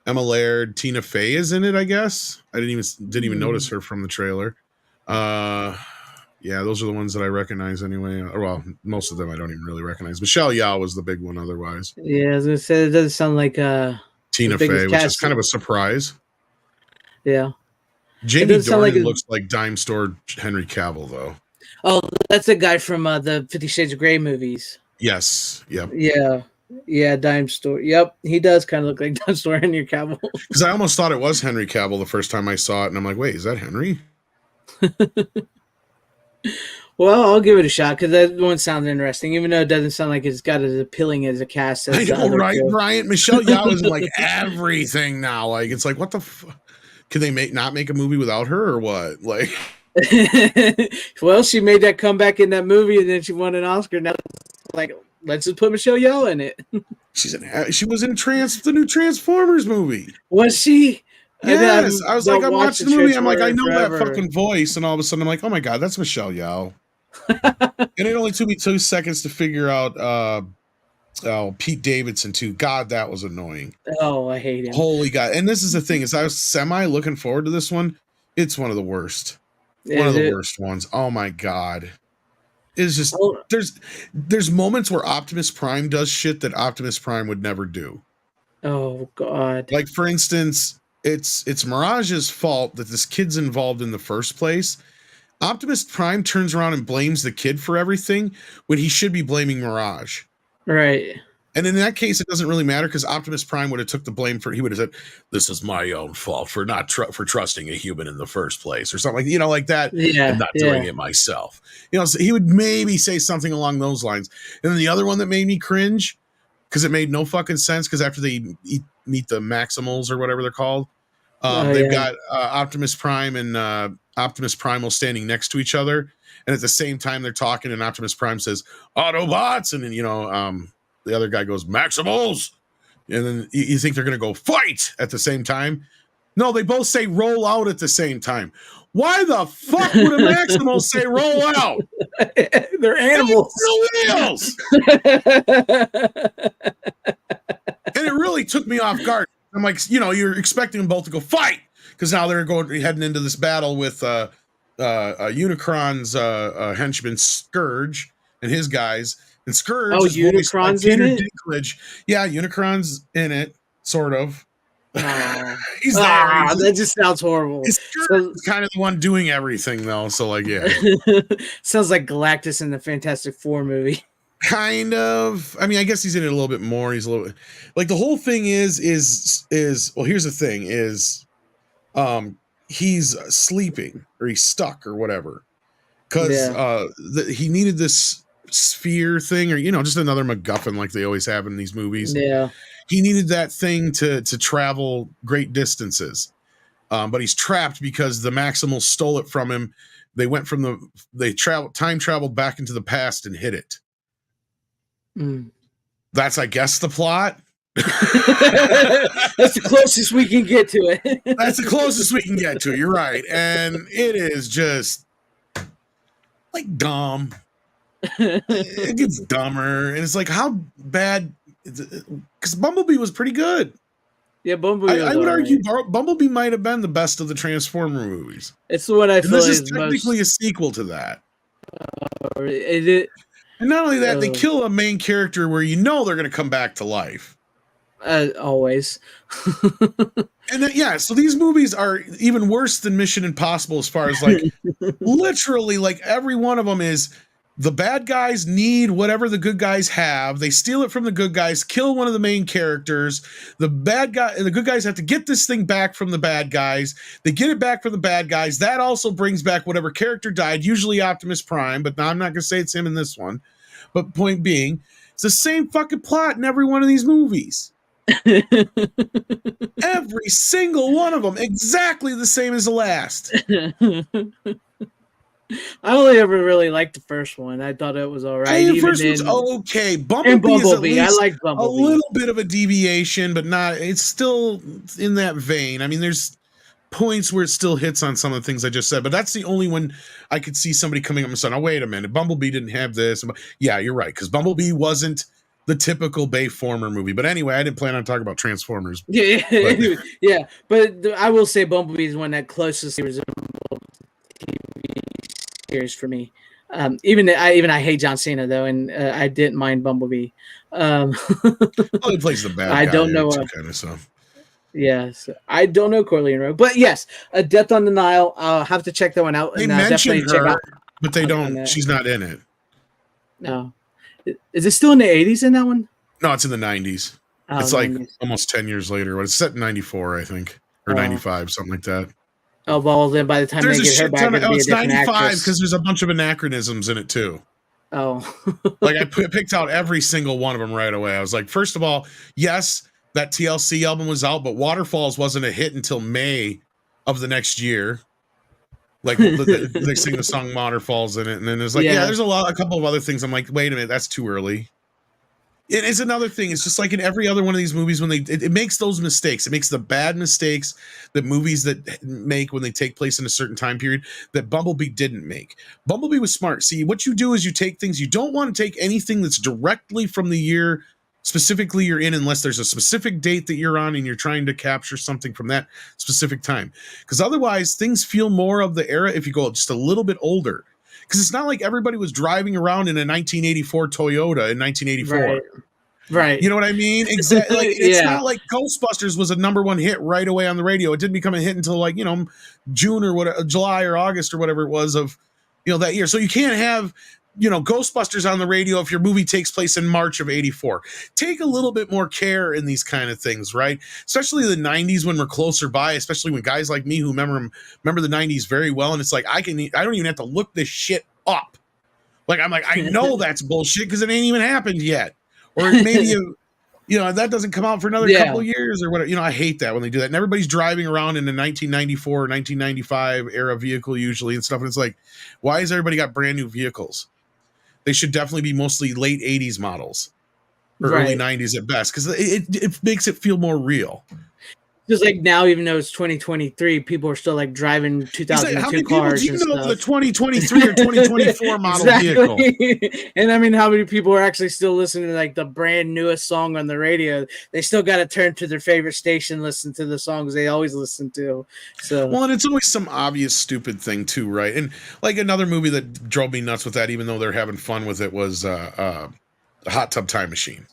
Emma Laird, Tina Fey is in it. I guess I didn't even notice her from the trailer. Yeah, those are the ones that I recognize anyway. Well, most of them I don't even really recognize. Michelle Yeoh was the big one otherwise. Yeah, I was going to say, it doesn't sound like Tina Fey, which is kind of a surprise. Yeah. Jamie Dornan looks like dime store Henry Cavill, though. Oh, that's the guy from the 50 Shades of Grey movies. Yes. Yep. Yeah, dime store. Yep, he does kind of look like dime store Henry Cavill. Because I almost thought it was Henry Cavill the first time I saw it, and I'm like, wait, is that Henry? Well, I'll give it a shot because that one sounds interesting, even though it doesn't sound like it's got as appealing as a cast. As I know, right, Brian? Michelle Yeoh is in like everything now. Like, it's like, what the fuck? Can they not make a movie without her or what? Like, well, she made that comeback in that movie and then she won an Oscar. Now, like, let's just put Michelle Yeoh in it. She was in the new Transformers movie. Was she? Yes, I was like, I'm watching the movie. I'm like, I know that fucking voice, and all of a sudden, I'm like, oh my god, that's Michelle Yeoh. And it only took me 2 seconds to figure out Pete Davidson too. God, that was annoying. Oh, I hate him. Holy God! And this is the thing: is I was semi looking forward to this one. It's one of the worst. One of the worst ones. Oh my God! It's just there's moments where Optimus Prime does shit that Optimus Prime would never do. Oh God! Like for instance. It's Mirage's fault that this kid's involved in the first place. Optimus Prime turns around and blames the kid for everything when he should be blaming Mirage. Right. And in that case, it doesn't really matter because Optimus Prime would have took the blame he would have said, "This is my own fault for not for trusting a human in the first place," or something like that. Yeah, and not doing it myself. So he would maybe say something along those lines. And then the other one that made me cringe because it made no fucking sense because after they meet the Maximals or whatever they're called. They've got Optimus Prime and Optimus Primal standing next to each other, and at the same time they're talking, and Optimus Prime says Autobots, and then the other guy goes Maximals, and then you think they're gonna go fight at the same time. No, they both say roll out at the same time. Why the fuck would a Maximal say roll out? They're animals. They're wheels. And it really took me off guard. I'm like, you're expecting them both to go fight because now they're heading into this battle with Unicron's henchman Scourge and his guys, And Scourge Oh, is voiced by Unicron's in Peter it? Dinklage. Yeah, Unicron's in it, sort of. Oh. He's there. That just sounds horrible. Scourge is kind of the one doing everything, though. So, like, yeah. Sounds like Galactus in the Fantastic Four movie. Kind of. I mean, I guess he's in it a little bit more. He's a little like the whole thing is well, here's the thing is he's sleeping or he's stuck or whatever. Because he needed this sphere thing, or just another MacGuffin like they always have in these movies. Yeah, he needed that thing to travel great distances, but he's trapped because the Maximals stole it from him. They went from time traveled back into the past and hid it. That's, I guess, the plot. That's the closest we can get to it. That's the closest we can get to it. You're right, and it is just like dumb. It gets dumber, and it's like, how bad? Because Bumblebee was pretty good. Yeah, Bumblebee. I would argue Bumblebee might have been the best of the Transformer movies. It's the one I feel this is is technically a sequel to that. And not only that, they kill a main character where they're going to come back to life. Always. And then, so these movies are even worse than Mission Impossible as far as like literally like every one of them is the bad guys need whatever the good guys have. They steal it from the good guys, kill one of the main characters. The good guys have to get this thing back from the bad guys. They get it back from the bad guys. That also brings back whatever character died, usually Optimus Prime, but now I'm not going to say it's him in this one. But point being, it's the same fucking plot in every one of these movies. Every single one of them exactly the same as the last. I only ever really liked the first one. I thought it was all right. The first one's okay. Bumblebee is at least I like Bumblebee. A little bit of a deviation, but not. It's still in that vein. I mean, there's points where it still hits on some of the things I just said, but that's the only one I could see somebody coming up and saying, "Oh, wait a minute, Bumblebee didn't have this." Yeah, you're right, because Bumblebee wasn't the typical Bayformer movie. But anyway, I didn't plan on talking about Transformers. Yeah, but I will say Bumblebee is one that closely resembles TV series for me. Even I hate John Cena though, and I didn't mind Bumblebee. Well, he plays the bad guy. I don't know kind of stuff. Yes, I don't know Corleone Road, but yes, A Death on the Nile. I'll have to check that one out. They mentioned her, but they don't. She's not in it. No. Is it still in the 80s in that one? No, it's in the 90s. Oh, it's like almost 10 years later. It's set in 94, I think, or 95, something like that. Oh, well, then by the time they get her back, it'll be a different 95 because there's a bunch of anachronisms in it too. Oh. Like I picked out every single one of them right away. I was like, first of all, yes, that TLC album was out, but Waterfalls wasn't a hit until May of the next year. Like they sing the song Waterfalls in it, and then there's like, there's a couple of other things. I'm like, wait a minute, that's too early. It is another thing. It's just like in every other one of these movies when it makes those mistakes. It makes the bad mistakes that movies that make when they take place in a certain time period that Bumblebee didn't make. Bumblebee was smart. See, what you do is you take things, you don't want to take anything that's directly from the year specifically you're in unless there's a specific date that you're on and you're trying to capture something from that specific time. Because otherwise things feel more of the era if you go just a little bit older. Because it's not like everybody was driving around in a 1984 Toyota in 1984. Right. You know what I mean? Exactly. Like, it's not like Ghostbusters was a #1 hit right away on the radio. It didn't become a hit until like, June or July or August or whatever it was of, that year. So you can't have, Ghostbusters on the radio if your movie takes place in March of 84. Take a little bit more care in these kind of things, right? Especially the 90s when we're closer by, especially when guys like me who remember the 90s very well. And it's like, I don't even have to look this shit up. Like, I'm like, I know that's bullshit because it ain't even happened yet. Or maybe, that doesn't come out for another couple of years or whatever. I hate that when they do that. And everybody's driving around in a 1994 or 1995 era vehicle usually and stuff. And it's like, why has everybody got brand new vehicles? They should definitely be mostly late 80s models or early 90s at best because it makes it feel more real. Just like now, even though it's 2023, people are still like driving 2002 how many cars. People do you know the 2023 or 2024 model vehicle? And I mean, how many people are actually still listening to like the brand newest song on the radio? They still got to turn to their favorite station, listen to the songs they always listen to. So and it's always some obvious stupid thing too, right? And like another movie that drove me nuts with that, even though they're having fun with it, was the Hot Tub Time Machine.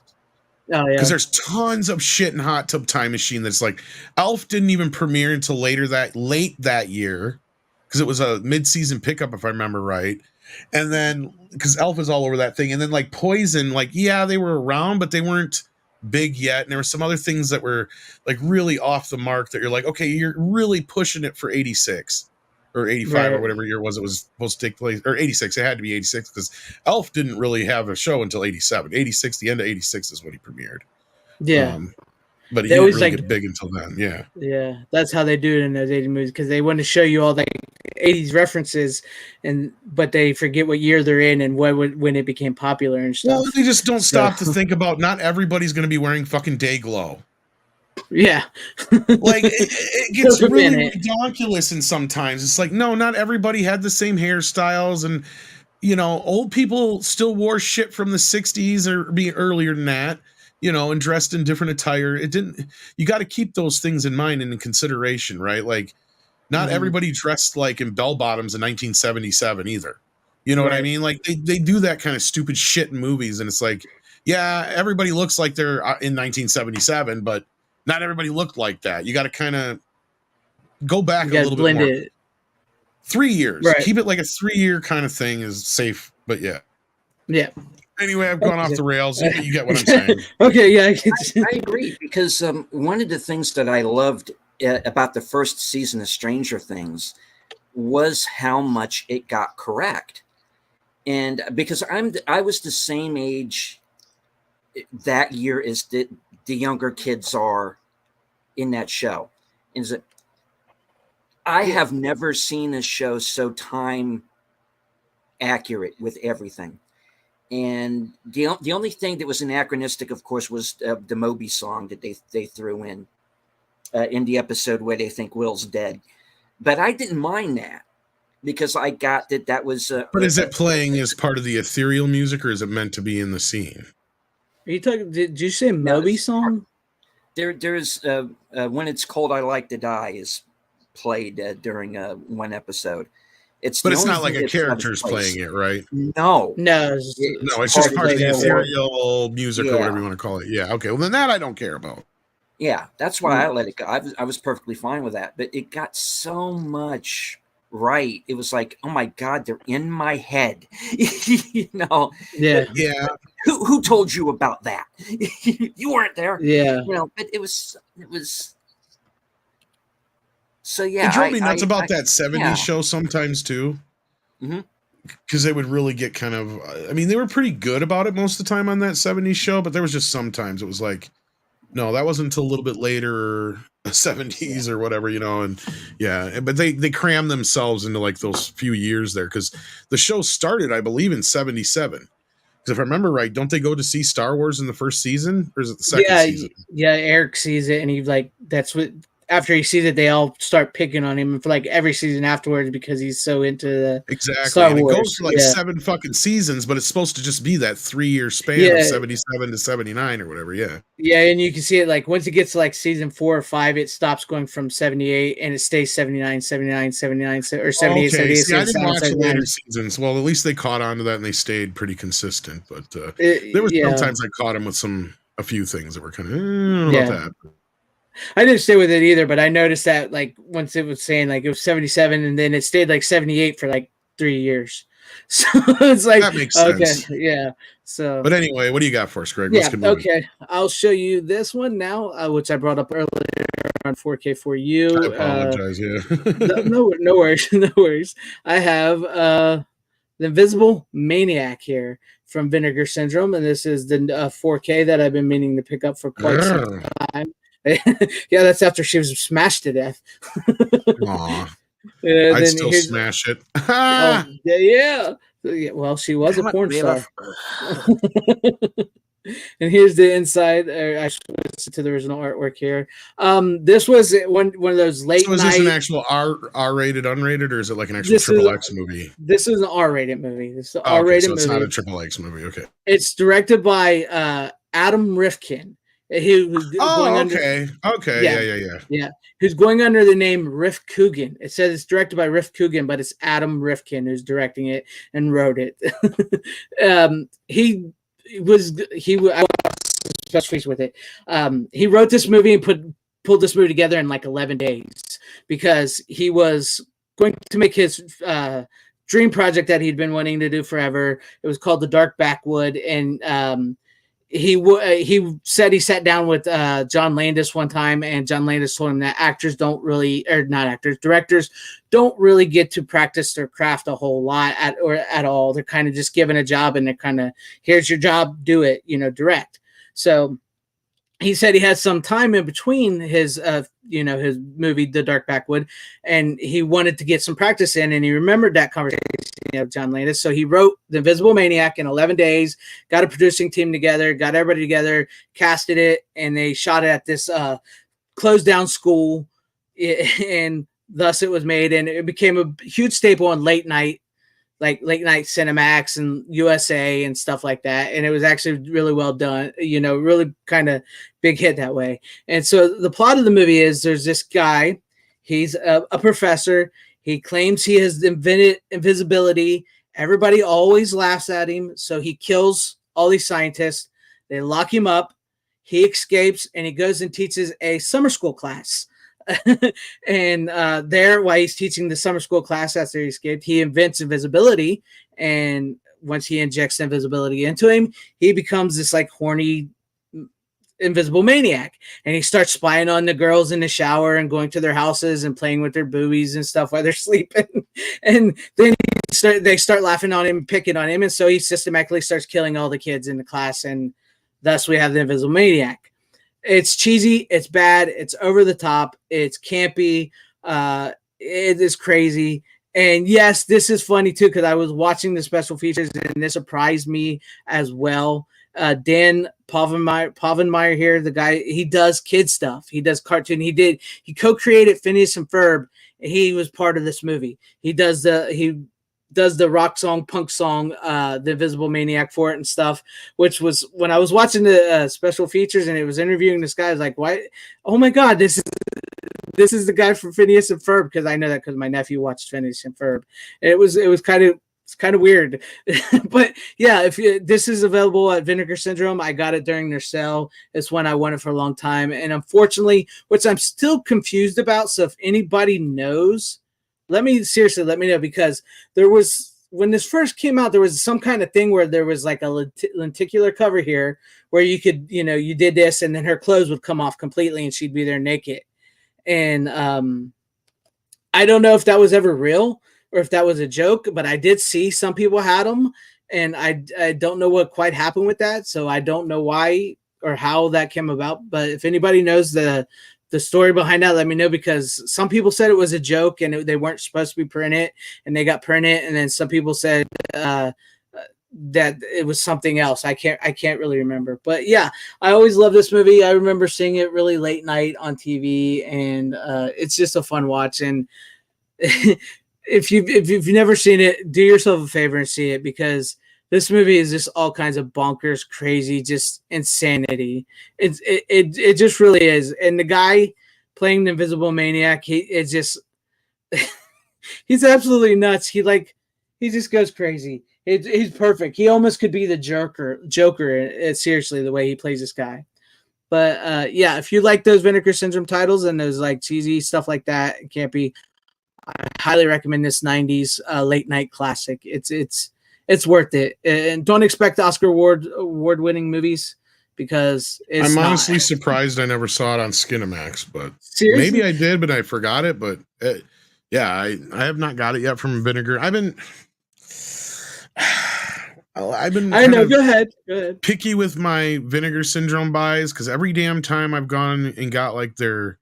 Oh yeah, because there's tons of shit in Hot Tub Time Machine that's like Elf didn't even premiere until late that year because it was a mid-season pickup if I remember right, and then because Elf is all over that thing, and then like Poison, like yeah they were around but they weren't big yet, and there were some other things that were like really off the mark that you're like okay you're really pushing it for 86 or 85 or whatever year it was supposed to take place, or 86, it had to be 86 because Elf didn't really have a show until 87. 86, the end of 86 is when he premiered. Yeah. But he didn't really get big until then. Yeah. Yeah. That's how they do it in those 80 movies because they want to show you all the 80s references, but they forget what year they're in and when it became popular and stuff. Well, they just don't stop to think about not everybody's going to be wearing fucking day glow. Yeah. Like it gets really ridiculous, and sometimes it's like no, not everybody had the same hairstyles, and you know old people still wore shit from the 60s or be earlier than that, you know, and dressed in different attire. You got to keep those things in mind and in consideration, right? Like not everybody dressed like in bell bottoms in 1977 either, you know what I mean? Like they do that kind of stupid shit in movies, and it's like yeah everybody looks like they're in 1977 but not everybody looked like that. You got to kind of go back a little bit more. It. 3 years. Right. Keep it like a 3-year kind of thing is safe, but yeah. Yeah. Anyway, I've gone off the rails. You get what I'm saying. Okay, yeah. I agree because one of the things that I loved about the first season of Stranger Things was how much it got correct. And because I was the same age that year as the younger kids are in that show. Is it? I have never seen a show so time accurate with everything. And the only thing that was anachronistic, of course, was the Moby song that they threw in the episode where they think Will's dead. But I didn't mind that because I got that was. But is it playing as part of the ethereal music, or is it meant to be in the scene? Are you talking? Did you say Moby song? There's When It's Cold I Like to Die is played during one episode. It's not like a character's playing it, right? No, it's just part of the ethereal music or whatever you want to call it. Yeah, okay. Well, then that I don't care about. Yeah, that's why I let it go. I was perfectly fine with that, but it got so much right. It was like, oh my God, they're in my head. You know? Yeah. Yeah. Who told you about that? You weren't there. Yeah. You know, but it was so yeah. It drove me nuts about that 70s show sometimes too. Because they would really get kind of I mean, they were pretty good about it most of the time on that 70s show, but there was just sometimes it was like, no, that wasn't until a little bit later, 70s or whatever, you know, and but they crammed themselves into like those few years there because the show started, I believe, in 77. Because if I remember right, don't they go to see Star Wars in the first season, or is it the second season? Yeah, Eric sees it, and he like that's what. After he sees it, they all start picking on him for like every season afterwards because he's so into the Star Wars. It goes for like 7 fucking seasons, but it's supposed to just be that 3-year span of 77 to 79 or whatever. Yeah. Yeah, and you can see it like once it gets to like season 4 or 5, it stops going from 78 and it stays 79, 79, 79, or 78, 78. See, I didn't watch the later seasons. Well, at least they caught on to that and they stayed pretty consistent. But there was sometimes I caught them with a few things that were kind of about that. I didn't stay with it either, but I noticed that like once it was saying like it was 77 and then it stayed like 78 for like 3 years. So it's like that makes sense. Okay, yeah. So but anyway, what do you got for us, Greg? Okay. I'll show you this one now, which I brought up earlier on 4K for you. I apologize, no worries, no worries. I have the Invisible Maniac here from Vinegar Syndrome, and this is the 4K that I've been meaning to pick up for quite some time. Yeah, that's after she was smashed to death. Aw. I'd still smash it. Yeah. Well, she was a porn star. And here's the inside. I should listen to the original artwork here. This was one of those late night. So is this an actual R-rated, unrated, or is it like an actual triple X movie? This is an R-rated movie. This is an R-rated movie. So it's not a triple X movie. Okay. It's directed by Adam Rifkin. Who's going okay. Yeah. Who's going under the name Riff Coogan. It says it's directed by Riff Coogan, but it's Adam Rifkin who's directing it and wrote it. I watched some special features with it. He wrote this movie and pulled this movie together in like 11 days because he was going to make his dream project that he'd been wanting to do forever. It was called The Dark Backwood, and he said he sat down with John Landis one time, and John Landis told him that directors don't really get to practice their craft a whole lot at all. They're kind of just given a job, and they're kind of, here's your job, do it, direct. So he said he had some time in between his his movie The Dark Backwood, and he wanted to get some practice in, and he remembered that conversation of John Landis. So he wrote The Invisible Maniac in 11 days, got a producing team together, got everybody together, casted it, and they shot it at this closed down school, and thus it was made, and it became a huge staple on late night Cinemax and USA and stuff like that. And it was actually really well done, really kind of big hit that way. And so the plot of the movie is there's this guy, he's a professor. He claims he has invented invisibility. Everybody always laughs at him. So he kills all these scientists. They lock him up. He escapes and he goes and teaches a summer school class. And there, while he's teaching the summer school class after he escaped, he invents invisibility, and once he injects invisibility into him, he becomes this like horny invisible maniac, and he starts spying on the girls in the shower and going to their houses and playing with their boobies and stuff while they're sleeping. And then they start laughing on him, picking on him, and so he systematically starts killing all the kids in the class, and thus we have the invisible maniac. It's cheesy, it's bad, it's over the top, it's campy, it is crazy. And yes, this is funny too, because I was watching the special features and this surprised me as well. Dan Povenmire here, the guy, he does kid stuff, he does cartoon, he co-created Phineas and Ferb, and he was part of this movie. He does the rock song, punk song, The Invisible Maniac for it and stuff, which was when I was watching the special features and it was interviewing this guy, I was like, why? Oh my God, this is the guy from Phineas and Ferb, because I know that because my nephew watched Phineas and Ferb. And it was kind of weird. But yeah, this is available at Vinegar Syndrome. I got it during their sale. It's one I wanted for a long time. And unfortunately, which I'm still confused about, so if anybody knows, let me know, because there was, when this first came out, there was some kind of thing where there was like a lenticular cover here where you could, you did this and then her clothes would come off completely and she'd be there naked. And I don't know if that was ever real or if that was a joke, but I did see some people had them, and I don't know what quite happened with that. So I don't know why or how that came about, but if anybody knows the story behind that, let me know, because some people said it was a joke and they weren't supposed to be printed and they got printed. And then some people said that it was something else. I can't really remember, but yeah, I always loved this movie. I remember seeing it really late night on TV, and it's just a fun watch. And if you've never seen it, do yourself a favor and see it, because this movie is just all kinds of bonkers, crazy, just insanity. It just really is. And the guy playing the Invisible Maniac, he's absolutely nuts. He just goes crazy. He's perfect. He almost could be the Joker. Seriously, the way he plays this guy. But yeah, if you like those Vinegar Syndrome titles and those like cheesy stuff like that, it can't be. I highly recommend this 90s late night classic. It's worth it, and don't expect Oscar award winning movies, because I'm honestly surprised I never saw it on Skinamax, but seriously? Maybe I did, but I forgot it. But yeah, I have not got it yet from Vinegar. I've been I know. Go ahead. Picky with my Vinegar Syndrome buys, because every damn time I've gone and got like their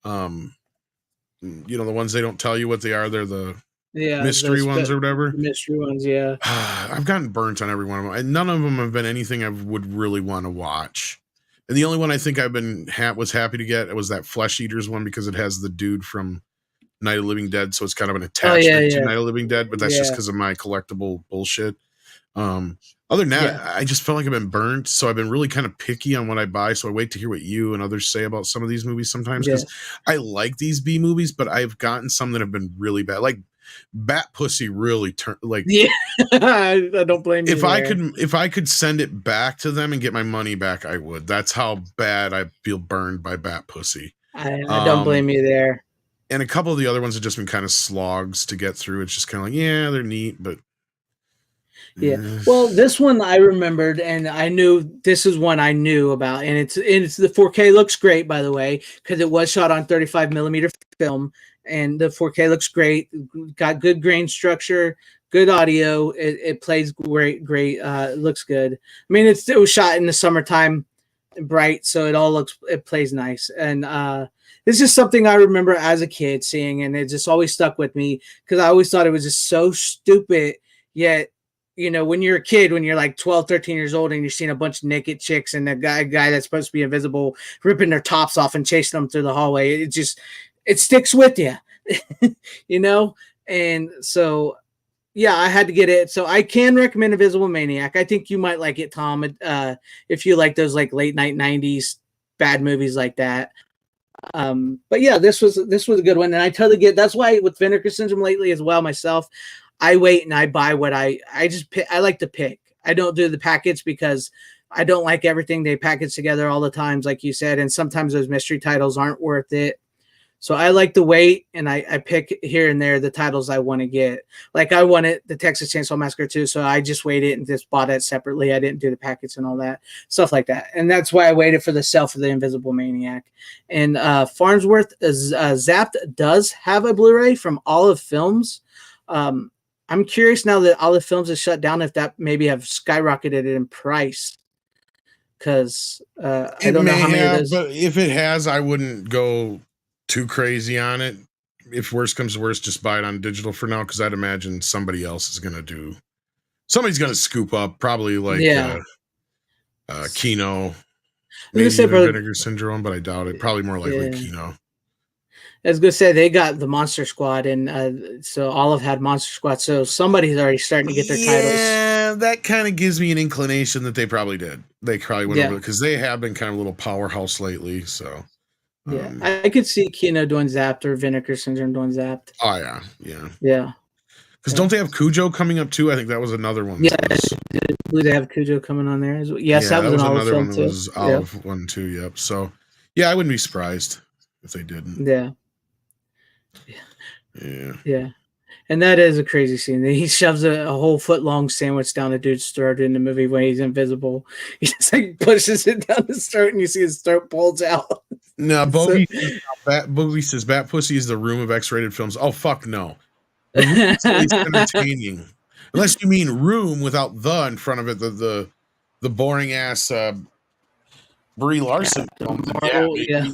the ones they don't tell you what they are. They're the mystery ones or whatever. Mystery ones, yeah. I've gotten burnt on every one of them, and none of them have been anything I would really want to watch. And the only one I think I've been was happy to get was that Flesh Eaters one, because it has the dude from Night of the Living Dead, so it's kind of an attachment to Night of the Living Dead, but that's just because of my collectible bullshit. Other than that, I just felt like I've been burnt, so I've been really kind of picky on what I buy. So I wait to hear what you and others say about some of these movies sometimes, because I like these B movies, but I've gotten some that have been really bad. Like Bat Pussy really turned like. Yeah, I don't blame you. If I could send it back to them and get my money back, I would. That's how bad I feel burned by Bat Pussy. I don't blame you there. And a couple of the other ones have just been kind of slogs to get through. It's just kind of like, yeah, they're neat, but yeah. Well, this one I remembered, and I knew this is one I knew about, and it's the 4K looks great, by the way, because it was shot on 35 millimeter film, and the 4K looks great. Got good grain structure, good audio. It plays great. It looks good. I mean, it was shot in the summertime, bright, so it plays nice. And this is something I remember as a kid seeing, and it just always stuck with me because I always thought it was just so stupid, yet. When you're a kid, when you're like 12, 13 years old and you're seeing a bunch of naked chicks and a guy that's supposed to be invisible ripping their tops off and chasing them through the hallway, it sticks with you, And so, yeah, I had to get it. So I can recommend Invisible Maniac. I think you might like it, Tom, if you like those like late night 90s bad movies like that. But yeah, this was a good one. And I totally get, that's why with Vinegar Syndrome lately as well, myself, I wait and I buy what I just pick. I like to pick. I don't do the package because I don't like everything they package together all the times, like you said. And sometimes those mystery titles aren't worth it. So I like to wait and I pick here and there the titles I want to get. Like I wanted the Texas Chainsaw Massacre 2, so I just waited and just bought it separately. I didn't do the package and all that stuff like that. And that's why I waited for the sale for the Invisible Maniac. And Farnsworth Zapped does have a Blu-ray from Olive Films. I'm curious now that Olive Films is shut down if that maybe have skyrocketed in price. Because I don't know how many of those. But if it has, I wouldn't go too crazy on it. If worse comes to worse, just buy it on digital for now, because I'd imagine somebody's going to scoop up, probably like Kino, maybe Vinegar Syndrome, but I doubt it. Probably more likely Kino. I was going to say they got the Monster Squad, and so Olive had Monster Squad, so somebody's already starting to get their titles. Yeah, that kind of gives me an inclination that they probably did. They probably went over it because they have been kind of a little powerhouse lately. So yeah, I could see Kino doing Zapped or Vinegar Syndrome doing Zapped. Oh yeah. Because don't they have Cujo coming up too? I think that was another one. Yeah, I believe they have Cujo coming on there as well. Yes, that was another one. That was Olive one too. Yep. So yeah, I wouldn't be surprised if they didn't. Yeah. And that is a crazy scene. He shoves a whole foot-long sandwich down a dude's throat in the movie when he's invisible. He just like pushes it down his throat, and you see his throat bulge out. No, Bogey says Bat Pussy is the room of X-rated films. Oh, fuck no. It's entertaining. Unless you mean room without the in front of it, the boring-ass Brie Larson film.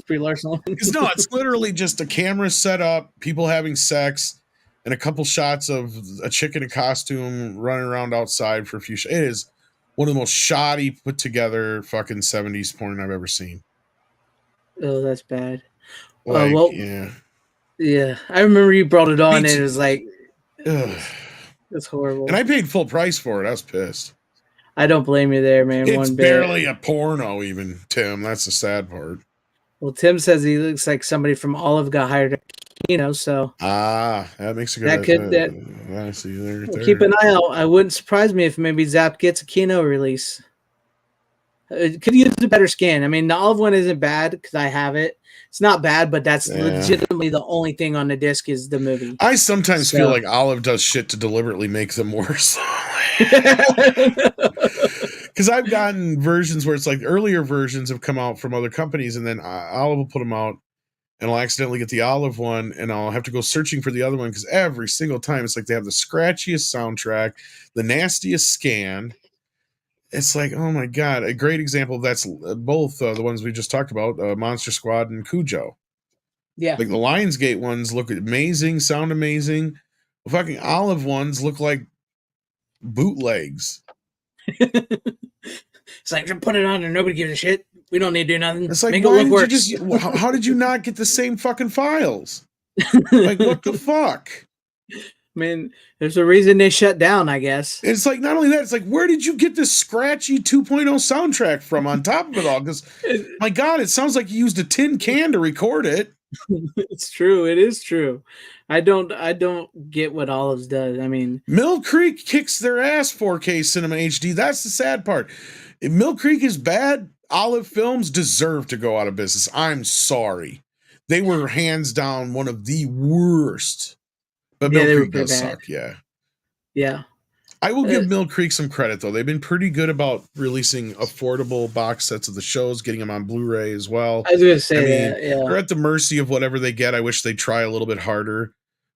Brie Larson. No, it's literally just a camera set up, people having sex, and a couple shots of a chick in a costume running around outside for a few shots. It is one of the most shoddy, put together fucking 70s porn I've ever seen. Oh, that's bad. Yeah. I remember you brought it on, and it was like, it's horrible. And I paid full price for it. I was pissed. I don't blame you there, man. It's barely a porno, even, Tim. That's the sad part. Well, Tim says he looks like somebody from Olive got hired at Kino, so that makes a good. I see there. Keep an eye out. I wouldn't surprise me if maybe Zap gets a Kino release. It could use a better scan. I mean, the Olive one isn't bad because I have it. It's not bad, but that's legitimately the only thing on the disc is the movie. I sometimes feel like Olive does shit to deliberately make them worse. Because I've gotten versions where it's like earlier versions have come out from other companies, and then Olive will put them out, and I'll accidentally get the Olive one, and I'll have to go searching for the other one because every single time it's like they have the scratchiest soundtrack, the nastiest scan. It's like, oh my God, a great example of that's both the ones we just talked about, Monster Squad and Cujo. Yeah. Like the Lionsgate ones look amazing, sound amazing. The fucking Olive ones look like bootlegs. It's like, put it on and nobody gives a shit. We don't need to do nothing. It's like, make it look worse. How did you not get the same fucking files? Like, what the fuck? mean, there's a reason they shut down, I guess. It's like, not only that, it's like, where did you get this scratchy 2.0 soundtrack from on top of it all? Because, my God, it sounds like you used a tin can to record it. It's true. It is true. I don't get what Olives does. I mean, Mill Creek kicks their ass 4K Cinema HD. That's the sad part. If Mill Creek is bad, Olive Films deserve to go out of business. I'm sorry. They were hands down one of the worst. But Mill Creek does suck, yeah. Yeah. I will give Mill Creek some credit, though. They've been pretty good about releasing affordable box sets of the shows, getting them on Blu-ray as well. I was going to say that, yeah. They're at the mercy of whatever they get. I wish they'd try a little bit harder.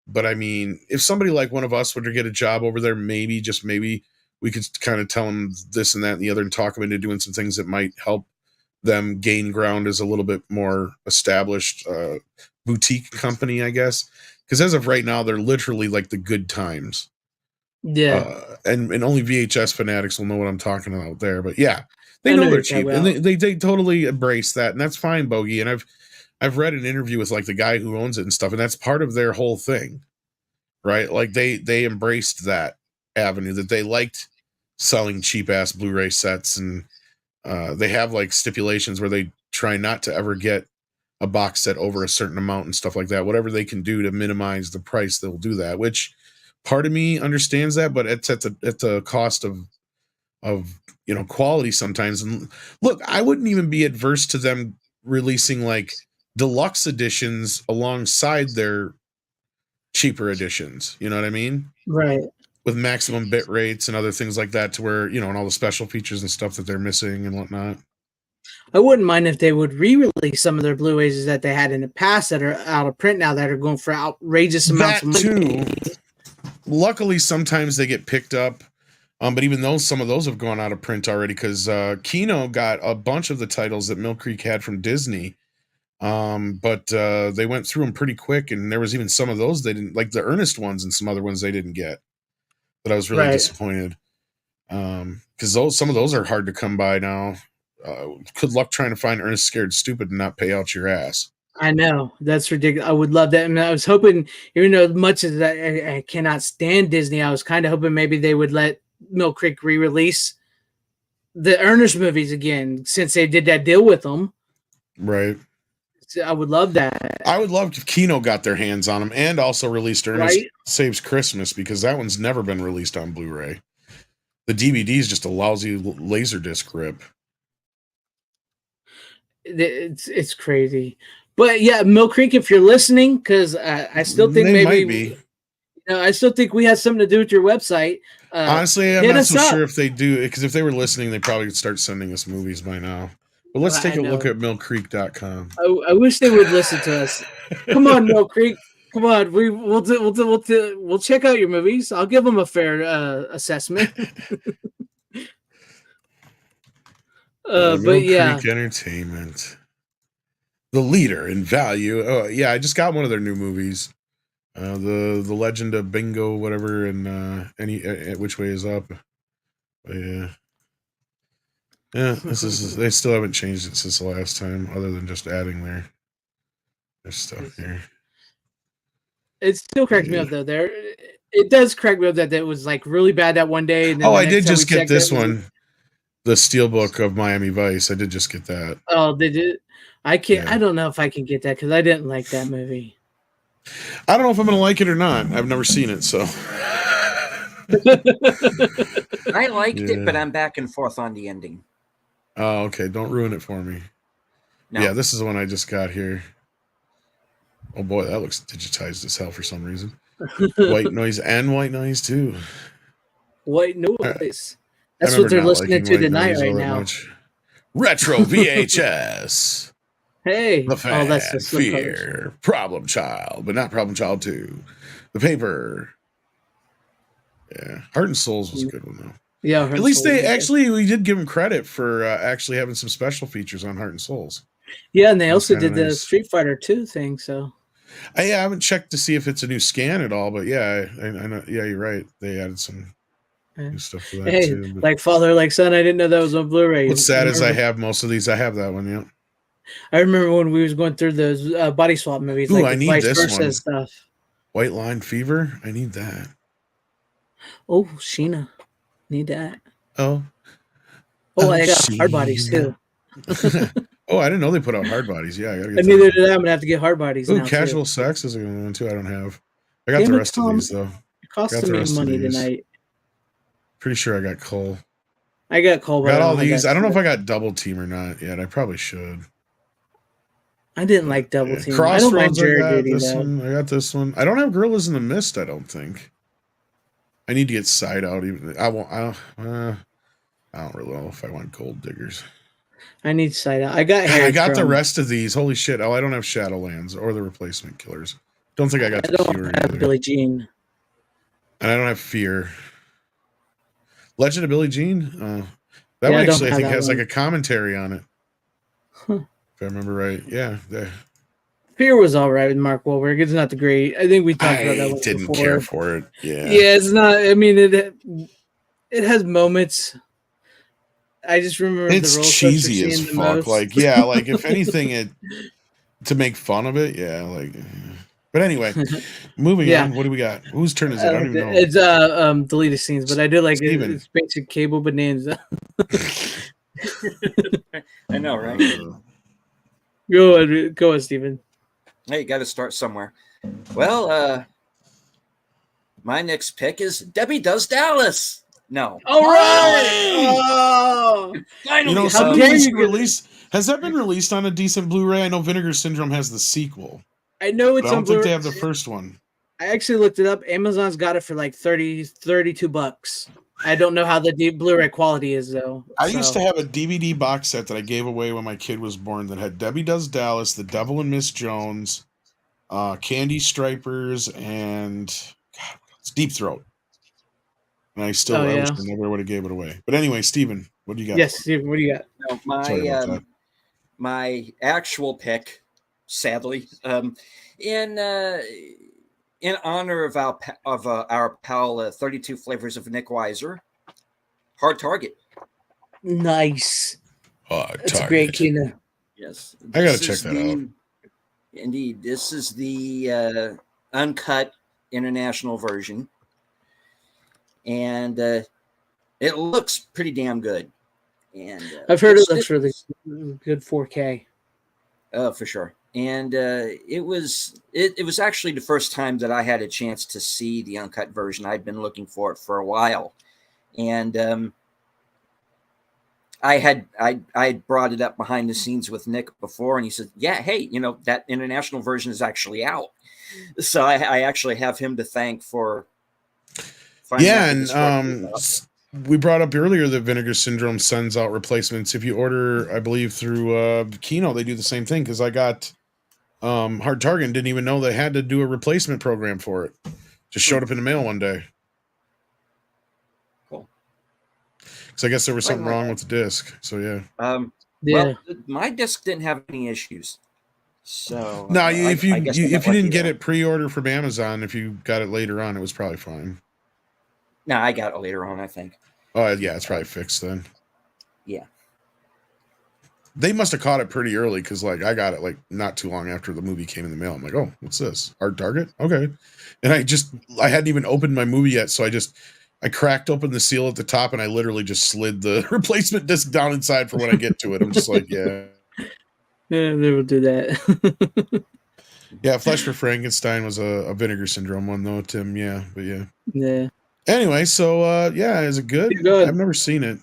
But, I mean, if somebody like one of us were to get a job over there, maybe, just maybe, we could kind of tell them this and that and the other and talk them into doing some things that might help them gain ground as a little bit more established boutique company, I guess. Because as of right now, they're literally like the Good Times. Yeah. And only VHS fanatics will know what I'm talking about there. But yeah, they know they're cheap. And they totally embrace that. And that's fine, Bogey. And I've read an interview with like the guy who owns it and stuff. And that's part of their whole thing. Right? Like they embraced that avenue, that they liked selling cheap ass Blu-ray sets. And they have like stipulations where they try not to ever get a box set over a certain amount and stuff like that. Whatever they can do to minimize the price, they'll do that, which part of me understands that, but it's at the cost of quality sometimes. And look, I wouldn't even be adverse to them releasing like deluxe editions alongside their cheaper editions. You know what I mean? Right. With maximum bit rates and other things like that, to where, and all the special features and stuff that they're missing and whatnot. I wouldn't mind if they would re-release some of their Blu-rays that they had in the past that are out of print now, that are going for outrageous amounts of money. Too. Luckily, sometimes they get picked up, but even though some of those have gone out of print already, because Kino got a bunch of the titles that Mill Creek had from Disney, but they went through them pretty quick, and there was even some of those they didn't, like the Ernest ones and some other ones they didn't get. But I was really disappointed, because some of those are hard to come by now. Good luck trying to find Ernest Scared Stupid and not pay out your ass. I know, that's ridiculous. I would love that. I mean, I was hoping, even though as much as I cannot stand Disney, I was kind of hoping maybe they would let Mill Creek re-release the Ernest movies again, since they did that deal with them. Right. So I would love that. I would love if Kino got their hands on them and also released Ernest Saves Christmas, because that one's never been released on Blu-ray. The DVD is just a lousy Laserdisc rip. It's crazy. But yeah, Mill Creek, if you're listening, because I still think they maybe might be. I still think we have something to do with your website. Honestly, I'm not so sure if they do, because if they were listening, they probably could start sending us movies by now. But let's take a look at millcreek.com. I wish they would listen to us. Come on, Mill Creek. Come on, we'll check out your movies. I'll give them a fair assessment. But yeah, Creek Entertainment, the leader in value. Oh yeah, I just got one of their new movies, the Legend of Bingo, whatever, and which way is up. But yeah, this is they still haven't changed it since the last time, other than just adding their stuff here. It still cracks me up though. It does crack me up that it was like really bad that one day. And then I did just get this one. The Steelbook of Miami Vice. I did just get that. Oh, they did. I can't. Yeah. I don't know if I can get that because I didn't like that movie. I don't know if I'm going to like it or not. I've never seen it, so. I liked it, but I'm back and forth on the ending. Oh, okay. Don't ruin it for me. No. Yeah, this is the one I just got here. Oh boy, that looks digitized as hell for some reason. White Noise and White Noise too. White Noise. That's what they're listening to tonight right now. Retro VHS. Hey. The Fan, that's the Fear, Problem Child, but not Problem Child 2. The Paper. Yeah. Heart and Souls was a good one, though. Yeah. At least we did give them credit for actually having some special features on Heart and Souls. Yeah, and they also did the Street Fighter 2 thing, so. I haven't checked to see if it's a new scan at all, but yeah, I know. Yeah, you're right. They added some stuff for that too. Like Father, like Son. I didn't know that was on Blu-ray. What's sad is I have most of these. I have that one. Yeah. I remember when we was going through those body swap movies. Ooh, like I need this one. Stuff. White Line Fever. I need that. Oh, Sheena. Need that. Oh. Oh, I got hard bodies too. Oh, I didn't know they put out hard bodies. Yeah, I gotta get And neither did I. I'm gonna have to get hard bodies Ooh, now Casual too. Sex is a good one too. I don't have. I got Damn the it, rest Tom. of these though. It cost me money tonight. Pretty sure I got Cole. I got Cole. Got all these. I don't know if I got Double Team or not yet. I probably should. I didn't like Double Team. Crossroads, I don't mind Jury Duty this though. one. I got this one. I don't have Gorillas in the Mist. I don't think. I need to get Side Out. Even I won't. I don't really know if I want Gold Diggers. I need Side Out. I got. I got the rest of these. Holy shit! Oh, I don't have Shadowlands or the Replacement Killers. Don't think I got the Cure either. Billie Jean. And I don't have Fear. Legend of Billie Jean. That one actually I think has like a commentary on it. Huh. If I remember right. Yeah. Fear was all right with Mark Wahlberg. It's not the great. I think we talked about that one didn't before. care for it. Yeah. Yeah, it's not. I mean, it has moments. I just remember it's the roller cheesy as fuck. most. Like, yeah, like if anything, to make fun of it, yeah, like. But anyway, moving on. What do we got? Whose turn is it? I don't even know. It's deleted scenes, but I do like it. It's basic cable bonanza. I know, right? Go on, Steven. Hey, you got to start somewhere. Well, my next pick is Debbie Does Dallas. No. All right. Oh, finally. How dare you release? Has that been released on a decent Blu-ray? I know Vinegar Syndrome has the sequel. I know it's. I don't think they have the first one. I actually looked it up. Amazon's got it for like $32. I don't know how the Blu-ray quality is though. I used to have a DVD box set that I gave away when my kid was born that had Debbie Does Dallas, The Devil and Miss Jones, Candy Stripers, and Deep Throat. And I still I wish I never would have gave it away. But anyway, Steven, what do you got? Yes, Steven, what do you got? No, my actual pick, sadly, in honor of our pal 32 Flavors of Nick Weiser, Hard Target. Nice. It's a great kino. Yes. I got to check that out. Indeed. This is the uncut international version. And it looks pretty damn good. And I've heard it looks really good 4K. Oh, for sure. And it was actually the first time that I had a chance to see the uncut version. I'd been looking for it for a while, and I had brought it up behind the scenes with Nick before, and he said, "Yeah, hey, that international version is actually out." So I actually have him to thank for. Yeah, and we brought up earlier that Vinegar Syndrome sends out replacements. If you order, I believe through Kino, they do the same thing because I got. Hard Target and didn't even know they had to do a replacement program for it. Just showed up in the mail one day. Cool. So I guess there was something wrong with the disc. So yeah. Well, my disc didn't have any issues. So no, if you didn't get it pre-order from Amazon, if you got it later on, it was probably fine. No, I got it later on, I think. Oh yeah, it's probably fixed then. Yeah. They must have caught it pretty early because, like, I got it like not too long after the movie came in the mail. I'm like, oh, what's this? Hard Target? Okay. And I hadn't even opened my movie yet, so I cracked open the seal at the top and I literally just slid the replacement disc down inside for when I get to it. I'm just like, yeah. Yeah, they will do that. Yeah, Flesh for Frankenstein was a Vinegar Syndrome one though, Tim. Yeah, but yeah. Yeah. Anyway, so yeah, is it good? I've never seen it.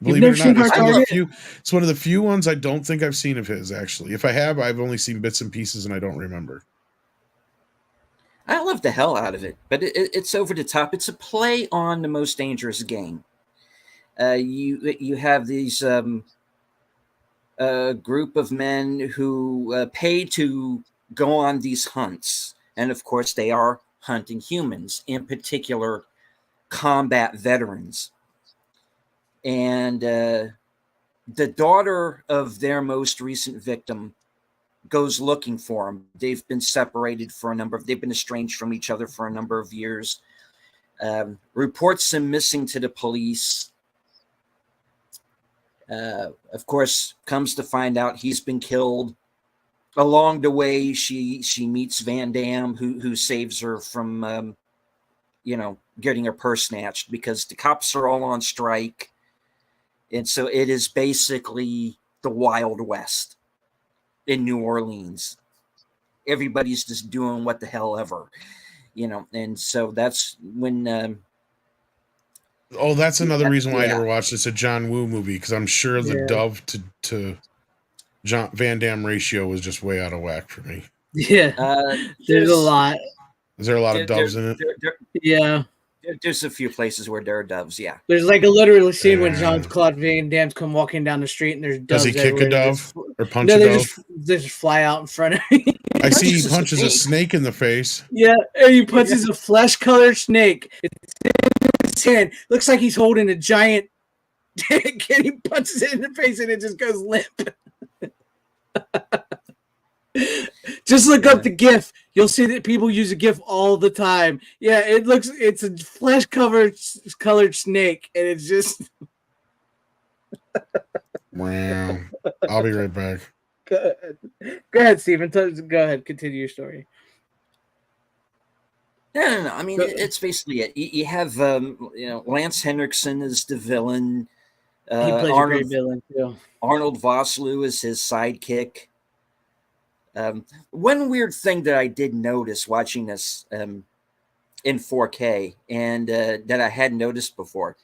Believe You've never it or not, seen Hard Target? It's one of the few ones I don't think I've seen of his, actually. If I have, I've only seen bits and pieces and I don't remember. I love the hell out of it, but it's over the top. It's a play on The Most Dangerous Game. You have these group of men who pay to go on these hunts. And of course, they are hunting humans, in particular, combat veterans. And the daughter of their most recent victim goes looking for them. They've been separated for they've been estranged from each other for a number of years. Reports him missing to the police. Of course, comes to find out he's been killed along the way, she meets Van Damme, who saves her from getting her purse snatched because the cops are all on strike, and so it is basically the Wild West in New Orleans. Everybody's just doing what the hell ever, and so that's when. Oh, that's another reason why I Yeah. never watched. It's a John Woo movie because I'm sure the Dove to John Van Damme ratio was just way out of whack for me. Yeah, there's a lot. Is there a lot of doves in it? Yeah. There's a few places where there are doves, yeah. There's like a literal scene when Jean-Claude Van Damme's come walking down the street and there's doves. Does he kick a dove or punch no, a they dove? they just fly out in front of me. I see he punches a snake in the face. Yeah, and he punches a flesh-colored snake. It's in his hand. Looks like he's holding a giant dick, and he punches it in the face, and it just goes limp. Just look up the GIF. You'll see that people use a GIF all the time. Yeah, it's a flesh-colored snake, and it's just. Wow. I'll be right back. Go ahead, Stephen. Go ahead. Continue your story. No. I mean, it's basically it. You have, Lance Henriksen is the villain. He plays a great villain too. Arnold Vosloo is his sidekick. One weird thing that I did notice watching this in 4K and that I hadn't noticed before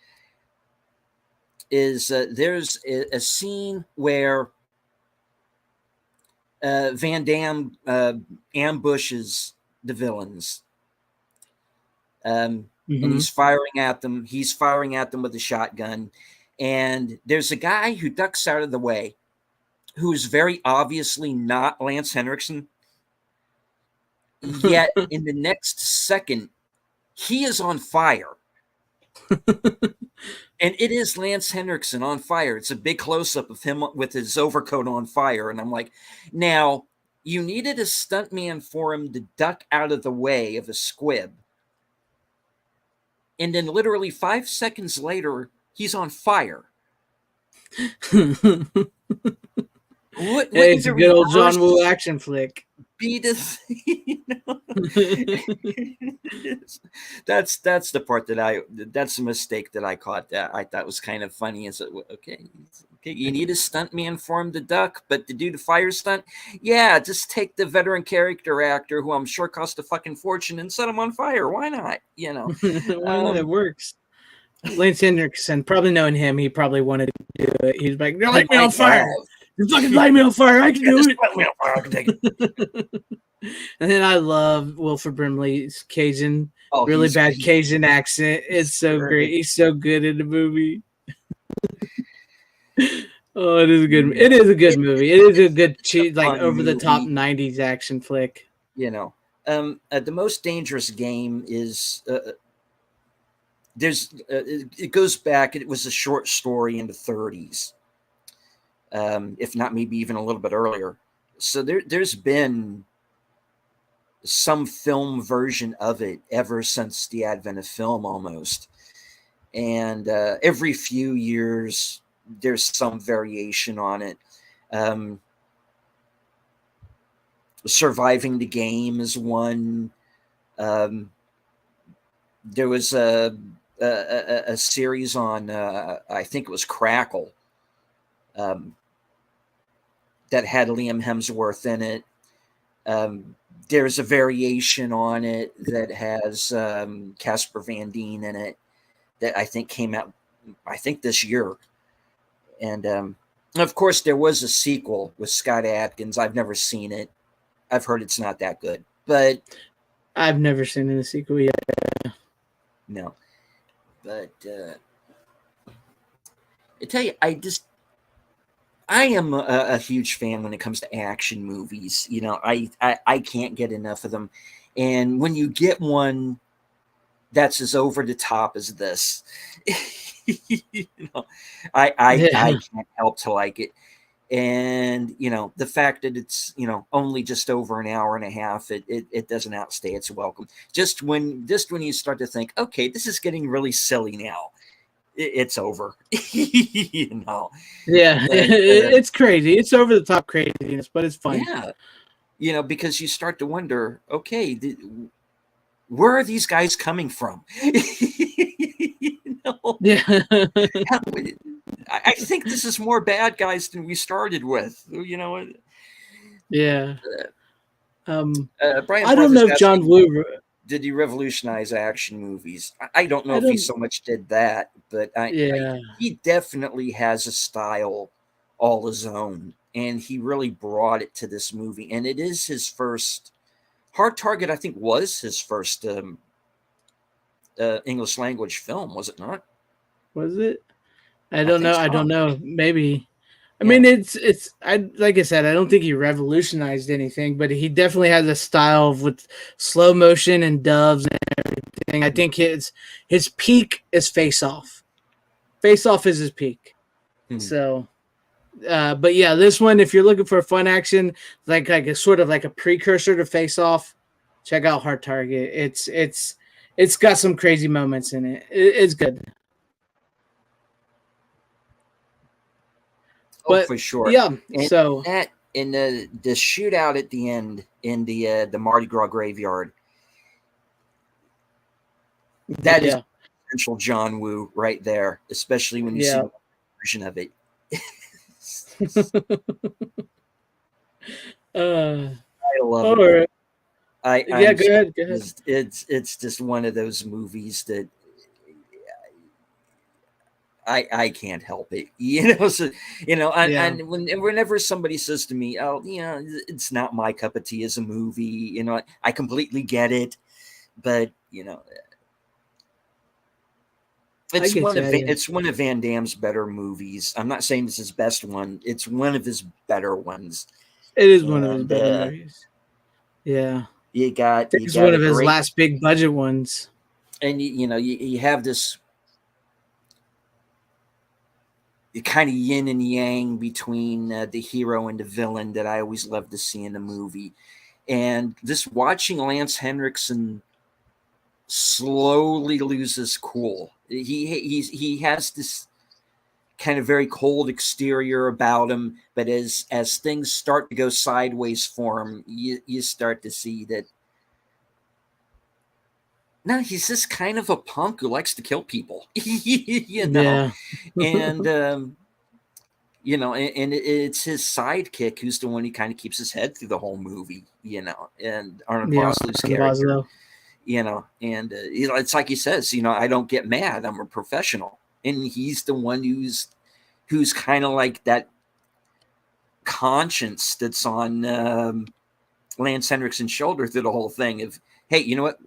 is there's a scene where Van Damme ambushes the villains. And he's firing at them. He's firing at them with a shotgun. And there's a guy who ducks out of the way who is very obviously not Lance Henriksen. Yet in the next second, he is on fire. And it is Lance Henriksen on fire. It's a big close-up of him with his overcoat on fire. And I'm like, now, you needed a stuntman for him to duck out of the way of a squib. And then literally 5 seconds later, he's on fire. It's a good old John Woo action flick. Be the that's the part that's a mistake that I caught that I thought was kind of funny. Is okay, you need a stuntman for him to duck, but to do the fire stunt, yeah, just take the veteran character actor who I'm sure cost a fucking fortune and set him on fire. Why not? Why not? It works. Lance Henriksen, probably knowing him, he probably wanted to do it. He's like, light me on fire. You fucking light me on fire. I can do it. Light me on fire. I can take it. And then I love Wilford Brimley's Cajun, really bad Cajun accent. It's so great. He's so good in the movie. Oh, it is a good. It is a good movie. It is a good, like over the top '90s action flick. The most dangerous game is it goes back. It was a short story in the 30s. If not maybe even a little bit earlier. So there's been some film version of it ever since the advent of film almost. And every few years, there's some variation on it. Surviving the Game is one. There was a series on, I think it was Crackle, that had Liam Hemsworth in it. There's a variation on it that has Casper Van Dien in it that I think came out, this year. And of course, there was a sequel with Scott Adkins. I've never seen it. I've heard it's not that good, but I've never seen the sequel yet. No, but I tell you, I am a huge fan when it comes to action movies. I can't get enough of them. And when you get one that's as over the top as this, I can't help to like it. And, the fact that it's, only just over an hour and a half, it doesn't outstay its welcome. Just when you start to think, okay, this is getting really silly now, it's over. Yeah, it's crazy. It's over the top craziness, but it's fun. Yeah. because you start to wonder, okay, where are these guys coming from? Yeah. I think this is more bad guys than we started with. Yeah. Brian I don't Brothers know if asking, John Woo. did he revolutionize action movies? I don't know I if he don't. so much did that, but Yeah. he definitely has a style all his own, and he really brought it to this movie. And it is his first. Hard Target, I think, was his first English language film, was it not? Was it? I I don't think know. I so. don't know. Maybe. I Yeah. mean, it's. I like I said. I don't think he revolutionized anything, but he definitely has a style with slow motion and doves and everything. I think his peak is Face Off. Face Off is his peak. Hmm. So, but yeah, this one, if you're looking for a fun action, like a sort of like a precursor to Face Off, check out Hard Target. It's got some crazy moments in it. It's good. Oh, But for sure. yeah, And so that in the shootout at the end in the Mardi Gras graveyard, that is yeah, essential John Woo right there, especially when you see yeah. the version of it. I love All it. right. I Yeah, I'm go ahead. Go ahead. it's just one of those movies that I can't help it, So Yeah. and whenever somebody says to me, "Oh, it's not my cup of tea as a movie," I completely get it, but I get you. it's one of Van Damme's better movies. I'm not saying it's his best one; it's one of his better ones. It is one of his And better movies. Yeah. you got It's one a of his great, last big budget ones. and you have this kind of yin and yang between the hero and the villain that I always love to see in a movie. And just watching Lance Henriksen slowly lose his cool. He has this kind of very cold exterior about him, but as things start to go sideways for him, you start to see that no, he's just kind of a punk who likes to kill people. Yeah. And and it's his sidekick who's the one who kind of keeps his head through the whole movie, and Arnold Vosloo's character, and it's like he says, I don't get mad, I'm a professional, and he's the one who's kind of like that conscience that's on Lance Henriksen's shoulder through the whole thing of, hey, you know what?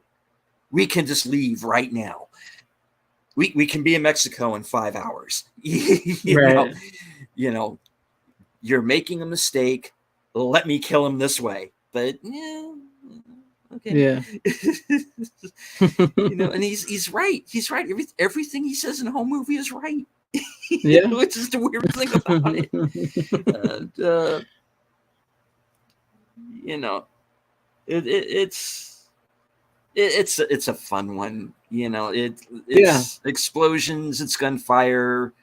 We can just leave right now. We can be in Mexico in 5 hours. Right. You're making a mistake. Let me kill him this way. But yeah, okay. Yeah. And he's right. He's right. Everything he says in the whole movie is right. Yeah. Which is the weird thing about it. And it's a fun one. It's explosions, it's gunfire.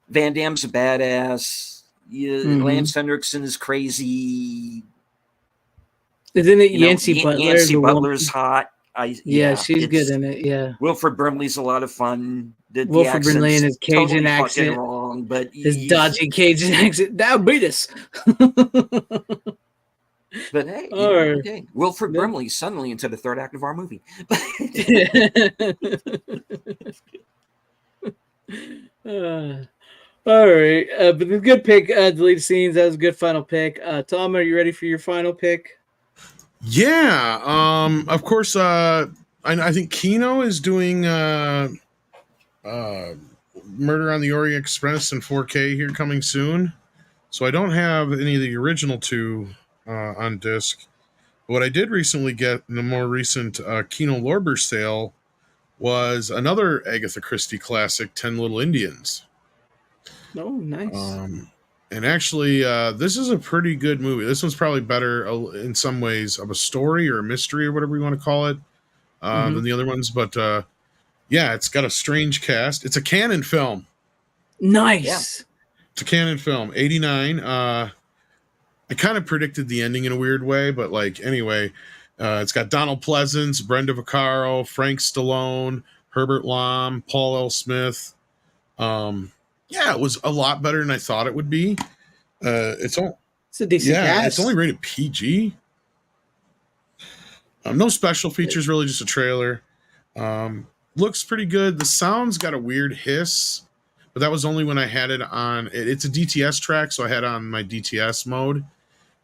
Van Damme's a badass. Lance Henriksen is crazy. Isn't it Yancey Butler? Yancey Butler's hot. She's good in it. Yeah. Wilford Brimley's a lot of fun. Wilford Brimley and his Cajun totally accent. Wrong, but his dodgy Cajun accent. That'll beat us. But hey, okay. Wilford Brimley suddenly into the third act of our movie. All right, but a good pick. Deleted scenes. That was a good final pick. Tom, are you ready for your final pick? Yeah. Of course. I think Kino is doing Murder on the Orient Express in 4K here coming soon. So I don't have any of the original two on disc. What I did recently get in the more recent Kino Lorber sale was another Agatha Christie classic, 10 Little Indians. Oh, nice. And actually, this is a pretty good movie. This one's probably better in some ways of a story or a mystery or whatever you want to call it than the other ones. But yeah, it's got a strange cast. It's a canon film. Nice. Yeah. It's a canon film, 89. I kind of predicted the ending in a weird way, but like anyway, it's got Donald Pleasance, Brenda Vaccaro, Frank Stallone, Herbert Lom, Paul L. Smith. Yeah, it was a lot better than I thought it would be. It's a decent cast. It's only rated PG. No special features, really, just a trailer. Looks pretty good. The sound's got a weird hiss, but that was only when I had it on. It's a DTS track, so I had it on my DTS mode,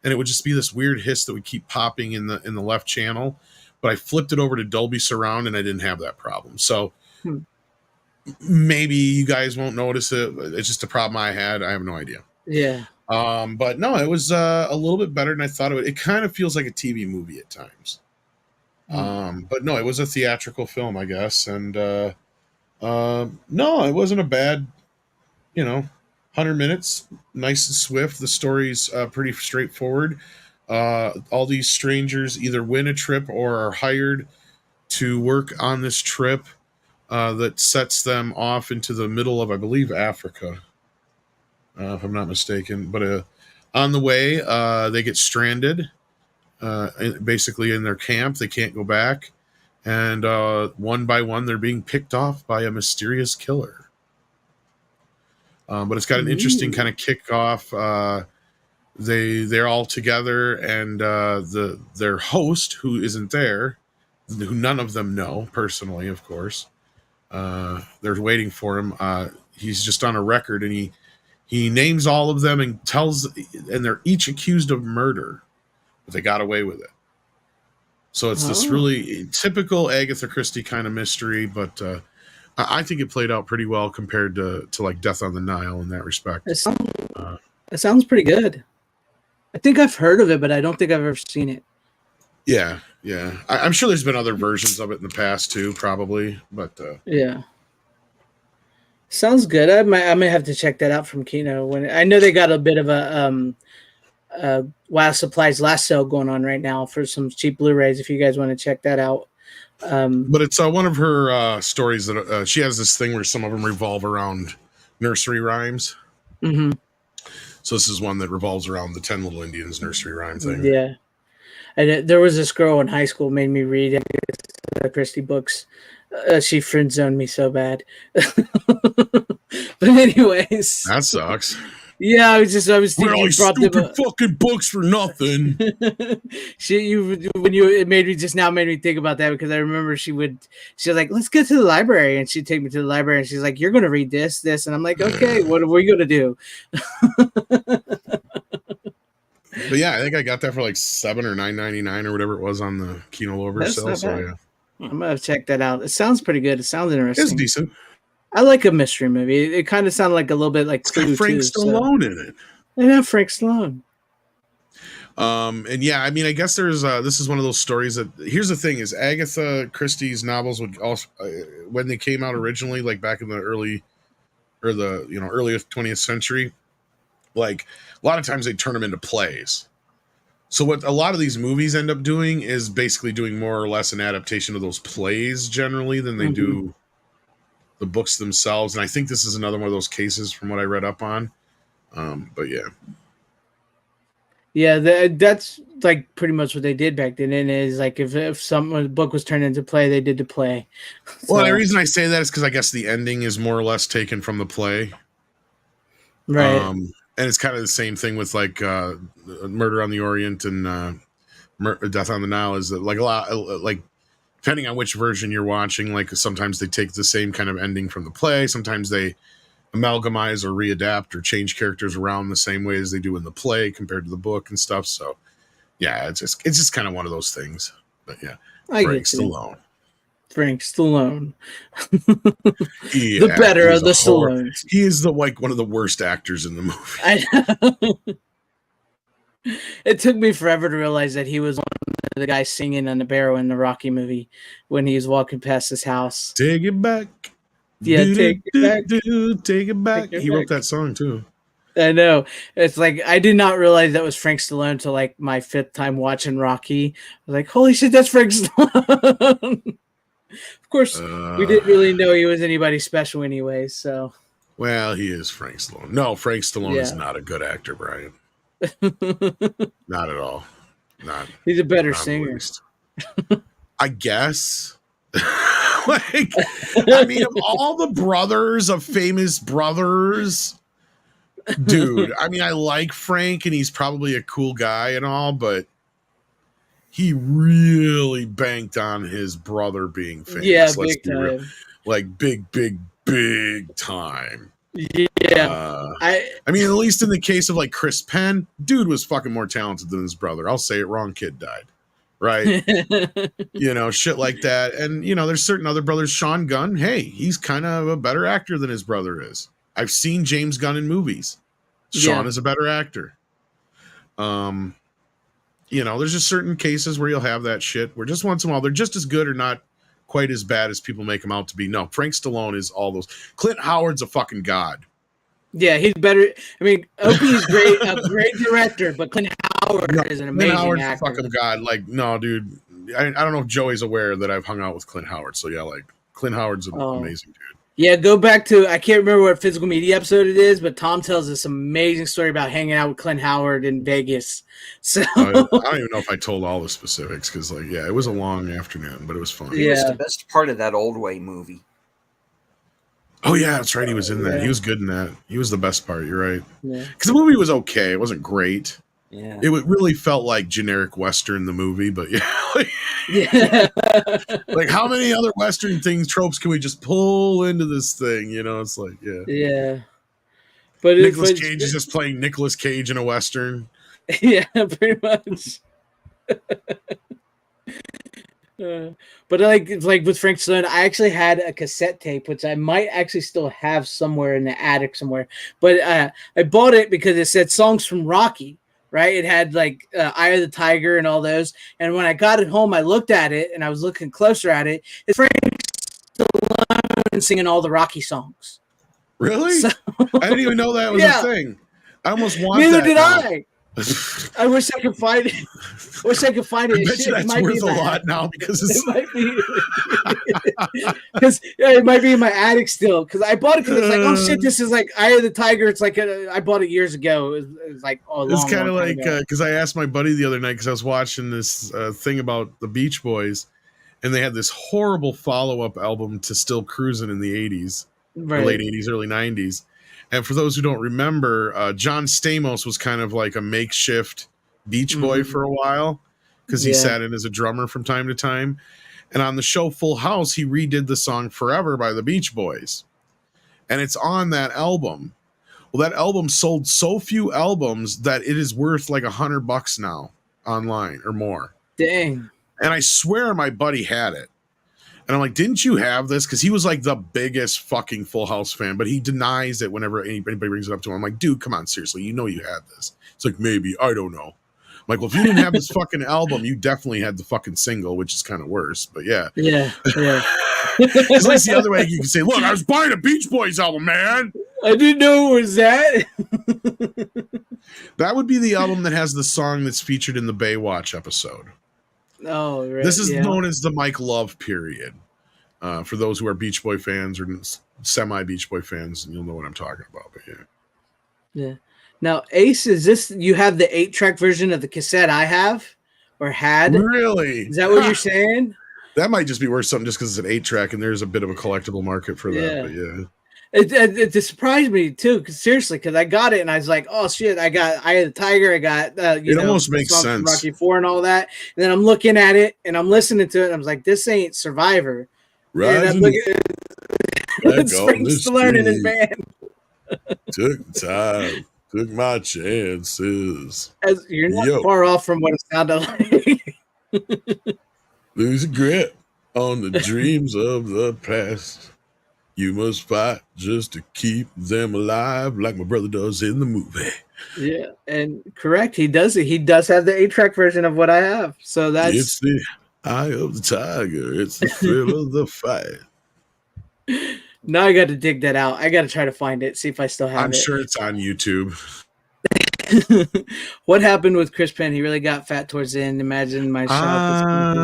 and it would just be this weird hiss that would keep popping in the left channel. But I flipped it over to Dolby Surround, and I didn't have that problem. So maybe you guys won't notice it. It's just a problem I had. I have no idea. Yeah. But no, it was a little bit better than I thought it would. It kind of feels like a TV movie at times. But no, it was a theatrical film, I guess. And no, it wasn't a bad, 100 minutes, nice and swift. The story's pretty straightforward. All these strangers either win a trip or are hired to work on this trip that sets them off into the middle of, I believe, Africa, if I'm not mistaken. But on the way, they get stranded. Basically in their camp, they can't go back, and one by one they're being picked off by a mysterious killer. But it's got an interesting kind of kickoff. They're all together, and their host, who isn't there, who none of them know personally, of course, they're waiting for him. He's just on a record, and he names all of them and and they're each accused of murder. But they got away with it. So it's this really typical Agatha Christie kind of mystery, but I think it played out pretty well compared to like Death on the Nile in that respect. It sounds pretty good. I think I've heard of it, but I don't think I've ever seen it. Yeah. I'm sure there's been other versions of it in the past too, probably, but yeah. Sounds good. I may have to check that out from Kino. When I know they got a bit of a Wow Supplies last sale going on right now for some cheap Blu-rays if you guys want to check that out. But it's one of her stories that she has this thing where some of them revolve around nursery rhymes. Mm-hmm. So this is one that revolves around the 10 Little Indians nursery rhyme thing. Yeah. And there was this girl in high school made me read Christie books. She friend zoned me so bad. But anyways. That sucks. Yeah, I was thinking all these stupid fucking books for nothing. It made me think about that because I remember she was like, let's go to the library, and she'd take me to the library, and she's like, you're gonna read this, and I'm like, okay, what are we gonna do? But yeah, I think I got that for like $7 or $9.99 or whatever it was on the Kino Lover sale. So yeah, I'm gonna check that out. It sounds pretty good. It sounds interesting. It's decent. I like a mystery movie. It kind of sounded like a little bit like it's got Frank Stallone in it. I have Frank Stallone. And yeah, I mean, I guess there's this is one of those stories that here's the thing is Agatha Christie's novels would also when they came out originally, like back in the earliest 20th century, like a lot of times they turn them into plays. So what a lot of these movies end up doing is basically doing more or less an adaptation of those plays generally than they do the books themselves. And I think this is another one of those cases from what I read up on. But yeah. Yeah, that's like pretty much what they did back then. And it is like if a book was turned into play, they did the play. So, well, the reason I say that is because I guess the ending is more or less taken from the play. Right. And it's kind of the same thing with like Murder on the Orient and Death on the Nile is that like a lot like depending on which version you're watching, like sometimes they take the same kind of ending from the play. Sometimes they amalgamize or readapt or change characters around the same way as they do in the play compared to the book and stuff. So yeah, it's just kind of one of those things. But yeah, Frank Stallone. Yeah, the better of the Stallones. He is one of the worst actors in the movie. I know. It took me forever to realize that he was one of the guys singing on the barrel in the Rocky movie when he was walking past his house. Take it back. Yeah, take it back. Take it back. He wrote that song too. I know. It's like I did not realize that was Frank Stallone until like my 5th time watching Rocky. I was like, holy shit, that's Frank Stallone. Of course, we didn't really know he was anybody special anyway, so. Well, he is Frank Stallone. No, Frank Stallone is not a good actor, Brian. Not at all. Not. He's a better not singer. least. I guess. Like, I mean, of all the brothers of famous brothers, dude. I mean, I like Frank, and he's probably a cool guy and all, but he really banked on his brother being famous. Yeah, Let's big be real. time. Like big time. Yeah. I mean, at least in the case of like Chris Penn, dude was fucking more talented than his brother. I'll say it, wrong kid died. Right. You know, shit like that. And, you know, there's certain other brothers. Sean Gunn, hey, he's kind of a better actor than his brother is. I've seen James Gunn in movies. Sean is a better actor. You know, there's just certain cases where you'll have that shit where just once in a while they're just as good or not quite as bad as people make them out to be. No, Frank Stallone is all those. Clint Howard's a fucking god. Yeah, he's better. I mean, Opie's great, a great director, but Clint Howard is an amazing Clint Howard's actor. a fucking god. Like, no, dude. I don't know if Joey's aware that I've hung out with Clint Howard. So yeah, like Clint Howard's an amazing dude. Yeah, go back to, I can't remember what physical media episode it is, but Tom tells this amazing story about hanging out with Clint Howard in Vegas. So I don't even know if I told all the specifics because, like, yeah, it was a long afternoon, but it was fun. He was the best part of that Old Way movie. Oh yeah, that's right. He was in that. He was good in that. He was the best part. You're right. Yeah. Because the movie was okay. It wasn't great. Yeah. It really felt like generic Western, the movie, but yeah. Yeah. Like, how many other Western tropes can we just pull into this thing? You know, it's like, yeah. Yeah. But Nicolas Cage is just playing Nicolas Cage in a Western. Yeah, pretty much. But like with Frank Stallone, I actually had a cassette tape, which I might actually still have somewhere in the attic somewhere. But I bought it because it said songs from Rocky, right? It had like Eye of the Tiger and all those. And when I got it home, I looked at it and I was looking closer at it. It's Frank Stallone singing all the Rocky songs. Really? So, I didn't even know that was a thing. I almost want neither that. Did now. I. I wish I could find it. I wish I could find it. I bet you that's worth a lot now because it might be because it might be in my attic still. Because I bought it because it's like, oh shit, this is like Eye of the Tiger. It's like I bought it years ago. It was like it's kind of like because I asked my buddy the other night because I was watching this thing about the Beach Boys, and they had this horrible follow-up album to Still Cruising in the 80s, late 80s, early 90s. And for those who don't remember, John Stamos was kind of like a makeshift Beach Boy for a while because he sat in as a drummer from time to time. And on the show Full House, he redid the song Forever by the Beach Boys. And it's on that album. Well, that album sold so few albums that it is worth like $100 now online or more. Dang. And I swear my buddy had it. And I'm like, didn't you have this? Because he was like the biggest fucking Full House fan, but he denies it whenever anybody brings it up to him. I'm like, dude, come on, seriously. You know you had this. It's like, maybe. I don't know. I'm like, well, if you didn't have this fucking album, you definitely had the fucking single, which is kind of worse. But yeah. Yeah. At least the other way you can say, look, I was buying a Beach Boys album, man. I didn't know it was that. That would be the album that has the song that's featured in the Baywatch episode. Oh, right. This is known as the Mike Love period. For those who are Beach Boy fans or semi-Beach Boy fans, you'll know what I'm talking about. But yeah. Yeah. Now, Ace, is this, you have the 8-track version of the cassette I have or had? Really? Is that what you're saying? That might just be worth something just because it's an 8-track and there's a bit of a collectible market for that. But yeah. It surprised me too, because I got it and I was like, oh shit, I got Eye of the Tiger, I got it almost makes sense, Rocky 4 and all that, and then I'm looking at it and I'm listening to it and I was like, this ain't Survivor. And I'm looking at it's Frank Stallone in his band. Took time, took my chances. You're not far off from what it sounded like. Lose a grip on the dreams of the past. You must fight just to keep them alive, like my brother does in the movie. Yeah, and correct, he does it. He does have the 8-track version of what I have. So that's it's the eye of the tiger. It's the thrill of the fight. Now I got to dig that out. I got to try to find it, see if I still have it. I'm sure it's on YouTube. What happened with Chris Penn? He really got fat towards the end. Imagine my shop.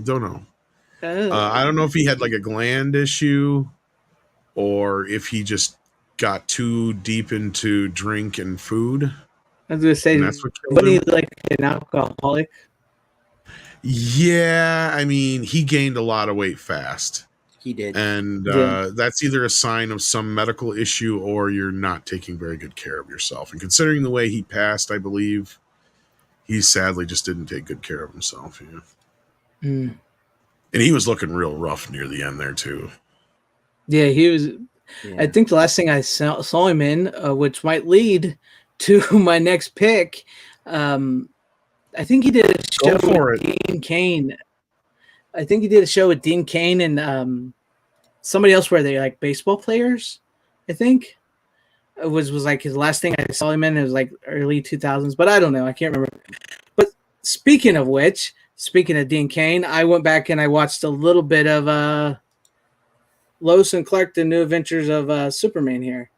Don't know. I don't know if he had like a gland issue or if he just got too deep into drink and food. I was gonna say, And that's what killed wasn't he him. like an alcoholic? Yeah, I mean, he gained a lot of weight fast. He did. And Yeah. that's either a sign of some medical issue or you're not taking very good care of yourself. And considering the way he passed, I believe he sadly just didn't take good care of himself. Yeah. Mm. And he was looking real rough near the end there, too. Yeah, he was. Yeah. I think the last thing I saw him in, which might lead to my next pick, I think he did a show with Dean Cain. I think he did a show with Dean Cain and somebody else where they like baseball players. I think it was like his last thing I saw him in. It was like early 2000s, but I don't know. I can't remember. But speaking of which, speaking of Dean Cain, I went back and I watched a little bit of Lois and Clark: The New Adventures of Superman here.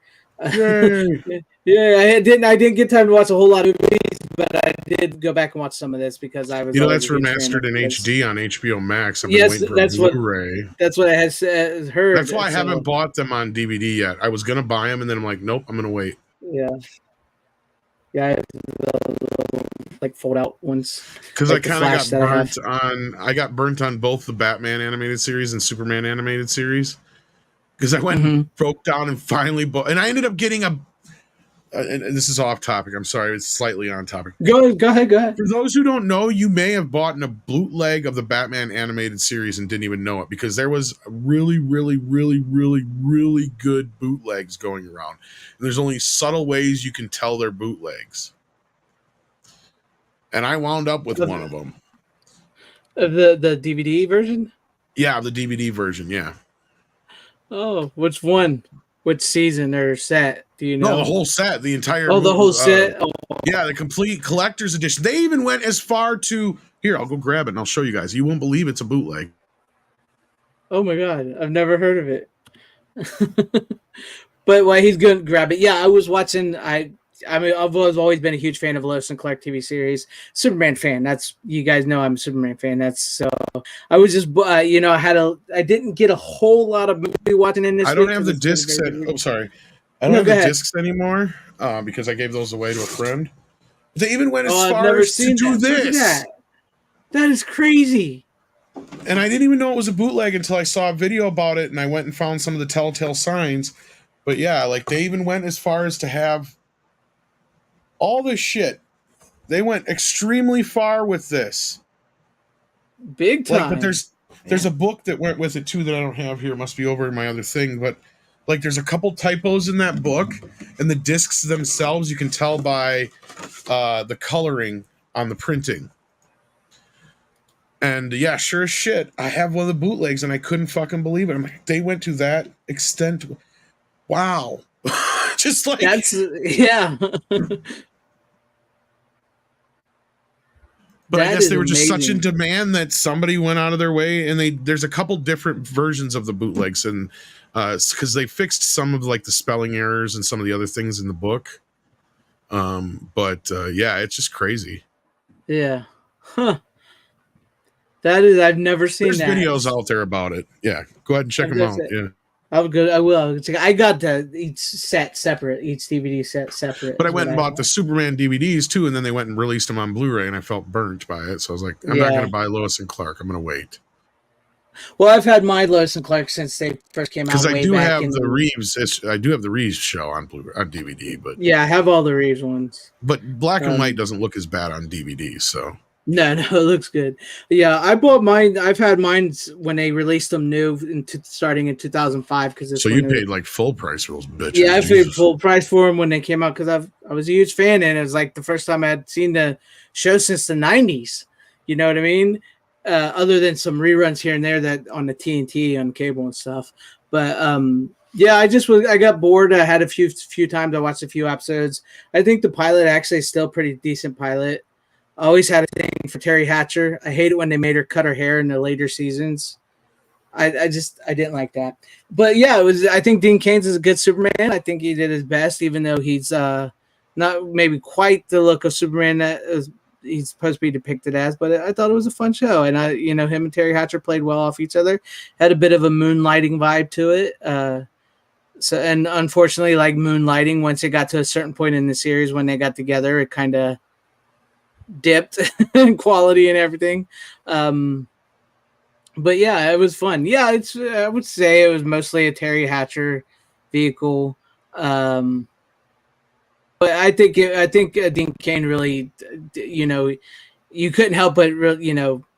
Yeah, I didn't get time to watch a whole lot of movies, but I did go back and watch some of this because I was. That's remastered in HD on HBO Max. I've been yes, waiting for that's Blu-ray. That's what I had heard. That's why I haven't bought them on DVD yet. I was gonna buy them, and then I'm like, nope, I'm gonna wait. Yeah, I have like fold out ones. Because like I kind of got burnt on. I got burnt on both the Batman animated series and Superman animated series. Because I went and broke down and finally bought, and I ended up getting a. And this is off topic. I'm sorry, it's slightly on topic. Go ahead. For those who don't know, you may have bought a bootleg of the Batman animated series and didn't even know it because there was really, really, really, really, really good bootlegs going around. And there's only subtle ways you can tell they're bootlegs. And I wound up with one of them. The DVD version? Yeah, the DVD version. Yeah. Oh, which one? Which season or set? Do you know? No, the whole set, the entire. Oh, the whole set. Yeah, the complete collector's edition. They even went as far to here. I'll go grab it and I'll show you guys. You won't believe it's a bootleg. Oh my god, I've never heard of it. But while he's going to grab it, yeah, I was watching. I mean, I've always been a huge fan of Lois and Clark TV series. Superman fan. That's, you guys know I'm a Superman fan. That's so. I was just, I didn't get a whole lot of movie watching in this. I don't have the discs. Sorry, I don't have the discs anymore because I gave those away to a friend. They even went as far as to do this. That is crazy. And I didn't even know it was a bootleg until I saw a video about it, and I went and found some of the telltale signs. But yeah, like they even went as far as to have all this shit. They went extremely far with this. Big time. But there's a book that went with it too that I don't have here. It must be over in my other thing. But like there's a couple typos in that book, and the discs themselves you can tell by the coloring on the printing. And yeah, sure as shit, I have one of the bootlegs, and I couldn't fucking believe it. I'm like, they went to that extent. Wow. Just like that's yeah. But I guess they were just such in demand that somebody went out of their way, and there's a couple different versions of the bootlegs, and because they fixed some of like the spelling errors and some of the other things in the book. But yeah, it's just crazy. Yeah. Huh. That is, I've never seen There's that. videos out there about it. Yeah, go ahead and check them out. Yeah. I will. I got each set separate, each DVD set separate. But I went and bought the Superman DVDs too, and then they went and released them on Blu-ray, and I felt burnt by it. So I was like, I'm not going to buy Lois and Clark. I'm going to wait. Well, I've had my Lois and Clark since they first came out. Because I do have the Reeves. I do have the Reeves show on Blu-ray on DVD, but yeah, I have all the Reeves ones. But black and white doesn't look as bad on DVD, so. No, it looks good. Yeah, I bought mine. I've had mine when they released them new, starting in 2005. So you paid like full price for those bitches. Yeah, I paid full price for them when they came out because I was a huge fan, and it was like the first time I had seen the show since the 90s. You know what I mean? Other than some reruns here and there that on the TNT on cable and stuff. But yeah, I got bored. I had a few times. I watched a few episodes. I think the pilot actually is still a pretty decent pilot. I always had a thing for Terry Hatcher. I hate it when they made her cut her hair in the later seasons. I didn't like that. But yeah, I think Dean Cain's is a good Superman. I think he did his best, even though he's not maybe quite the look of Superman that he's supposed to be depicted as. But I thought it was a fun show, and him and Terry Hatcher played well off each other. Had a bit of a moonlighting vibe to it. So, and unfortunately, like Moonlighting, once it got to a certain point in the series when they got together, it kind of dipped in quality and everything. But yeah, it was fun. Yeah, I would say it was mostly a Terry Hatcher vehicle. But I think Dean Cain really, you couldn't help but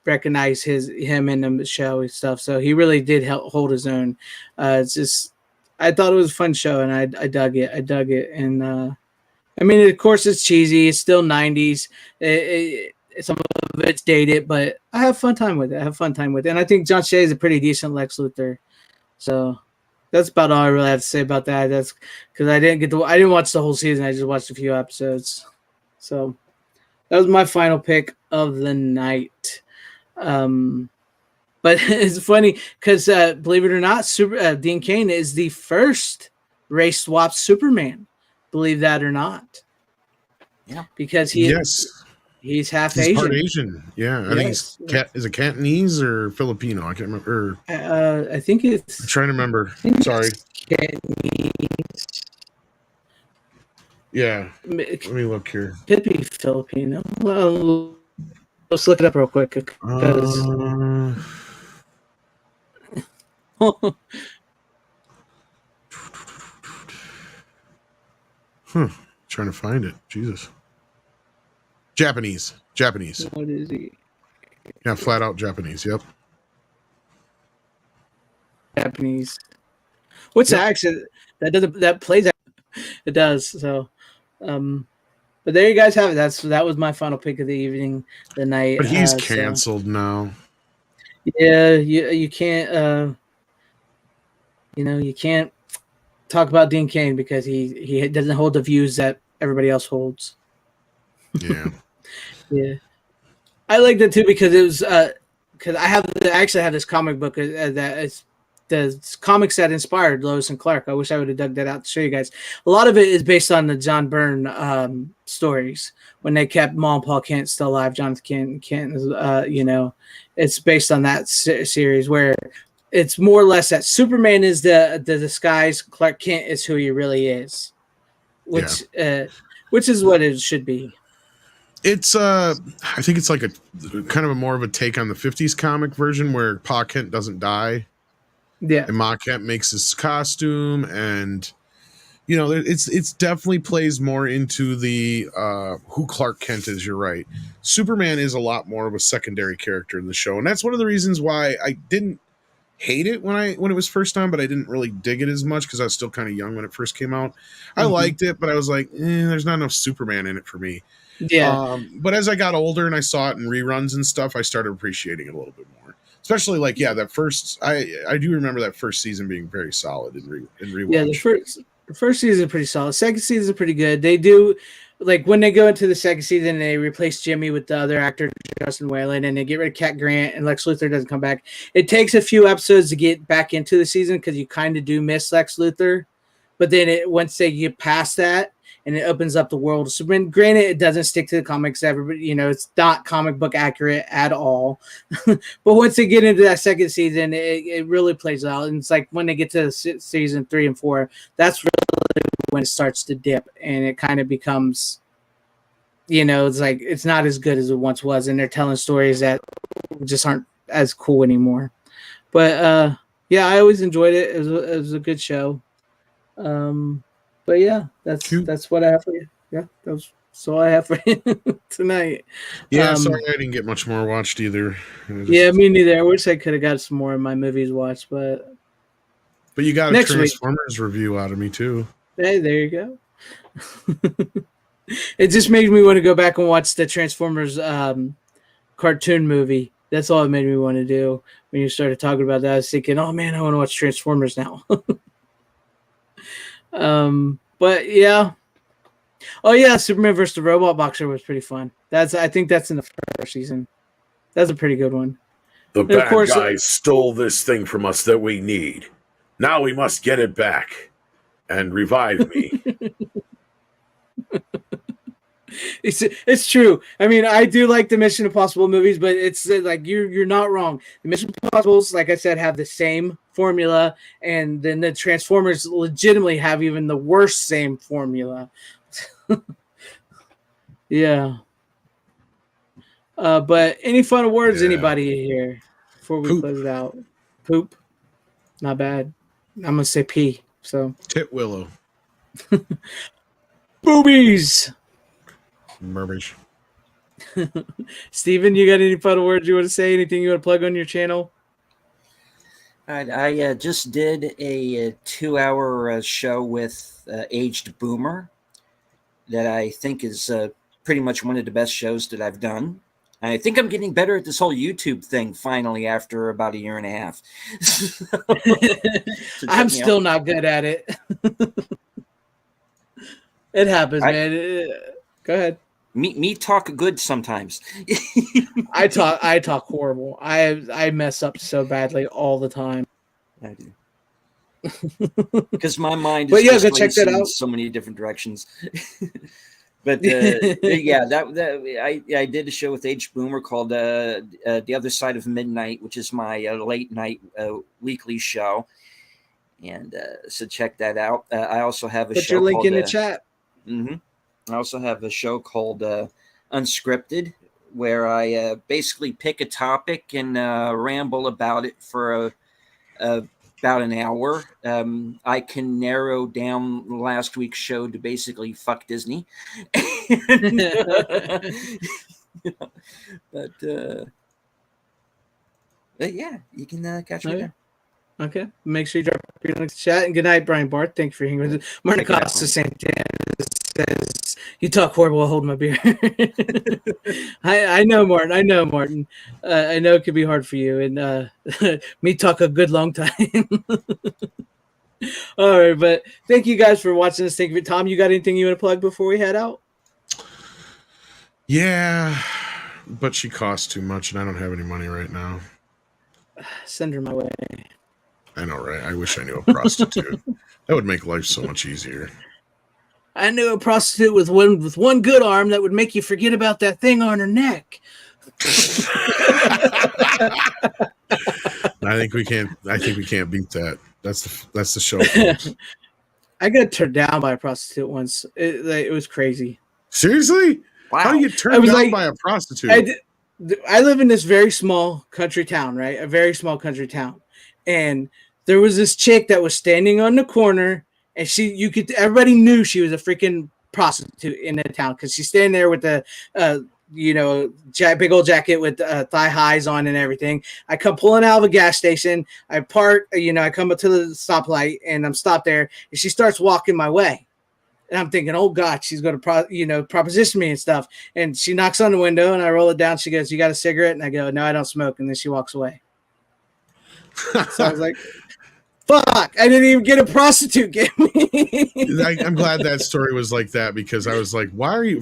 recognize him in the show and stuff. So he really did help hold his own. It's just I thought it was a fun show, and I dug it. And I mean, of course, it's cheesy. It's still '90s. Some of it's dated, but I have fun time with it. And I think John Shea is a pretty decent Lex Luthor. So that's about all I really have to say about that. That's because I didn't watch the whole season. I just watched a few episodes. So that was my final pick of the night. But it's funny because believe it or not, Dean Cain is the first race swap Superman. Believe that or not. Yeah, because he's half He's Asian. part Asian. Yeah, I think he's is it Cantonese or Filipino? I can't remember. I think it's. I'm trying to remember. Sorry. Cantonese. Yeah. Let me look here. Could be Filipino. Well, let's look it up real quick because. Trying to find it. Jesus. Japanese. What is he? Yeah, flat out Japanese. Yep. Japanese. What's the accent? That plays. It does. So, but there you guys have it. That was my final pick of the evening, the night. But he's canceled now. Yeah, you can't. You can't talk about Dean Cain because he doesn't hold the views that everybody else holds. Yeah. Yeah, I liked it too because it was because I actually have this comic book that is the comics that inspired Lois and Clark. I wish I would have dug that out to show you guys. A lot of it is based on the John Byrne stories when they kept Ma and Paul Kent still alive. Jonathan Kent, it's based on that series where it's more or less that Superman is the disguise. Clark Kent is who he really is, which is what it should be. It's I think it's like a kind of a more of a take on the 50s comic version where Pa Kent doesn't die. Yeah. And Ma Kent makes his costume, and it's definitely plays more into the who Clark Kent is. You're right. Superman is a lot more of a secondary character in the show, and that's one of the reasons why I didn't hate it when it was first on, but I didn't really dig it as much because I was still kind of young when it first came out. I liked it, but I was like, there's not enough Superman in it for me. Yeah. But as I got older and I saw it in reruns and stuff, I started appreciating it a little bit more. Especially that first, I do remember that first season being very solid in rewatch. Yeah, the first season is pretty solid. Second season is pretty good. They do when they go into the second season, they replace Jimmy with the other actor, Justin Whalen, and they get rid of Cat Grant, and Lex Luthor doesn't come back. It takes a few episodes to get back into the season because you kind of do miss Lex Luthor. But then once they get past that, and it opens up the world of Superman. Granted, it doesn't stick to the comics. Everybody, it's not comic book accurate at all. But once they get into that second season, it really plays out. And it's like when they get to season 3 and 4, that's really when it starts to dip, and it kind of becomes, it's like it's not as good as it once was, and they're telling stories that just aren't as cool anymore. But yeah, I always enjoyed it. It was a good show. But yeah, that's what I have for you. Yeah, that's all I have for you tonight. Yeah, sorry I didn't get much more watched either. Yeah, me neither. I wish I could have got some more of my movies watched, but you got a Transformers review out of me too. Hey, there you go. It just made me want to go back and watch the Transformers cartoon movie. That's all it made me want to do. When you started talking about that, I was thinking, oh man, I want to watch Transformers now. But yeah. Oh yeah, Superman vs. the Robot Boxer was pretty fun. I think that's in the first season. That's a pretty good one. The bad guys stole this thing from us that we need. Now we must get it back and revive me. It's true. I mean, I do like the Mission Impossible movies, but it's like you're not wrong. The Mission Impossibles, like I said, have the same formula, and then the Transformers legitimately have even the worst same formula. Yeah. But any final words, anybody here before we close it out? Poop. Not bad. I'm gonna say pee. So Tit Willow. boobies. Merbish. Steven, you got any final words you want to say? Anything you want to plug on your channel? All right, I just did a 2-hour show with Aged Boomer that I think is pretty much one of the best shows that I've done. I think I'm getting better at this whole YouTube thing finally after about a year and a half. I'm still not good at it. It happens, man. Go ahead. Me talk good sometimes. I talk horrible. I mess up so badly all the time. I do. Because my mind But is yeah, go just check that racing in out. so many different directions. But I did a show with H Boomer called The Other Side of Midnight, which is my late night weekly show. And so check that out. I also have a Put show your link called, in the chat. I also have a show called Unscripted, where I basically pick a topic and ramble about it for about an hour. I can narrow down last week's show to basically fuck Disney. But yeah, you can catch me there. Okay. Make sure you drop your links in the chat. And good night, Brian Barth. Thank you for hanging with us. Martin Costa Santana says, you talk horrible, I'll hold my beer. I know, Martin. I know it could be hard for you. And me talk a good long time. All right, but thank you guys for watching this. Thank you. Tom, you got anything you want to plug before we head out? Yeah, but she costs too much, and I don't have any money right now. Send her my way. I know, right? I wish I knew a prostitute. That would make life so much easier. I knew a prostitute with one good arm that would make you forget about that thing on her neck. I think we can't beat that. That's the show, folks. I got turned down by a prostitute once. It was crazy. Seriously? Wow. How do you get turned down by a prostitute? I live in this very small country town, right? A very small country town. And there was this chick that was standing on the corner, and everybody knew she was a freaking prostitute in the town because she's standing there with the, big old jacket with thigh highs on and everything. I come pulling out of a gas station. I park, I come up to the stoplight and I'm stopped there, and she starts walking my way. And I'm thinking, oh God, she's going to proposition me and stuff. And she knocks on the window and I roll it down. She goes, you got a cigarette? And I go, no, I don't smoke. And then she walks away. So I was like, fuck, I didn't even get a prostitute get me. I'm glad that story was like that, because I was like, why are you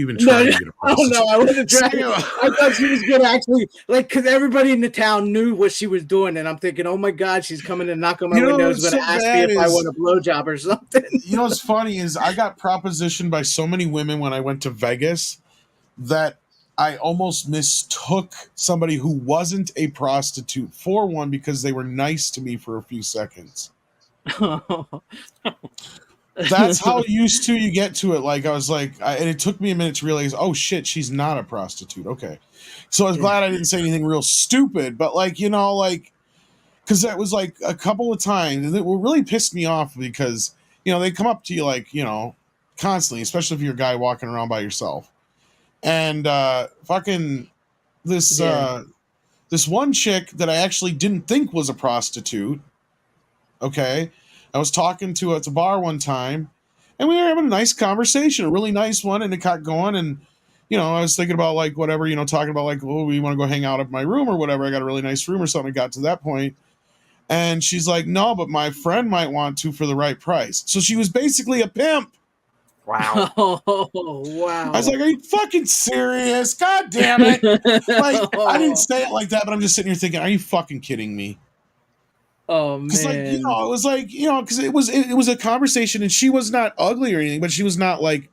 even trying to get a prostitute? I wasn't trying. I thought she was going to actually, because everybody in the town knew what she was doing. And I'm thinking, oh my God, she's coming to knock on my window. Is going to ask me if I want a blowjob or something. You know what's funny is I got propositioned by so many women when I went to Vegas that I almost mistook somebody who wasn't a prostitute for one because they were nice to me for a few seconds. That's how used to you get to it. Like I was like, and it took me a minute to realize, oh shit, she's not a prostitute. Okay. So I was glad I didn't say anything real stupid, but because that was like a couple of times, and it really pissed me off because, they come up to you constantly, especially if you're a guy walking around by yourself. And this one chick that I actually didn't think was a prostitute. Okay, I was talking to at the bar one time, and we were having a nice conversation, a really nice one, and it got going. And I was thinking about whatever, talking about oh, we want to go hang out at my room or whatever. I got a really nice room or something. I got to that point, and she's like, "No, but my friend might want to for the right price." So she was basically a pimp. Wow. Oh, wow. I was like, are you fucking serious? God damn it. I didn't say it like that, but I'm just sitting here thinking, are you fucking kidding me? Oh, man. Because, it was because it was a conversation, and she was not ugly or anything, but she was not walking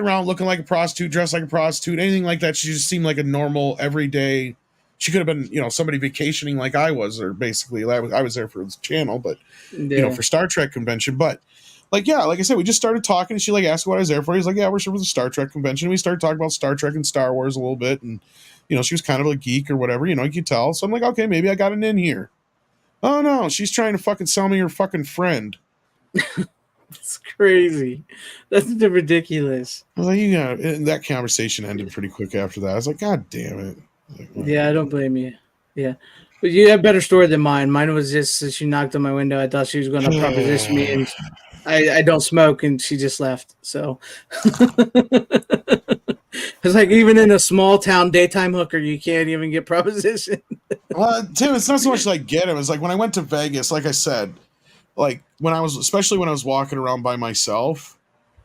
around looking like a prostitute, dressed like a prostitute, anything like that. She just seemed like a normal, everyday she could have been, you know, somebody vacationing like I was, or basically I was there for this channel, but Yeah. you know, for Star Trek convention. But like, yeah, like I said, we just started talking, and she like asked what I was there for. He's like, yeah, we're for the Star Trek convention. We started talking about Star Trek and Star Wars a little bit, and you know, she was kind of a geek or whatever, you know, you could tell. So I'm like, okay, maybe I got an in here. Oh no, she's trying to fucking sell me her fucking friend. It's crazy. That's ridiculous. I was like, you know, and that conversation ended pretty quick after that. I was like, God damn it. Like, Yeah, I don't blame you. Yeah. But you have a better story than mine. Mine was just she knocked on my window. I thought she was going to proposition me, and I don't smoke, and she just left. So it's like even in a small town daytime hooker, you can't even get proposition. Well, Tim, it's not so much like get him. It's like when I went to Vegas, like I said, like especially when I was walking around by myself,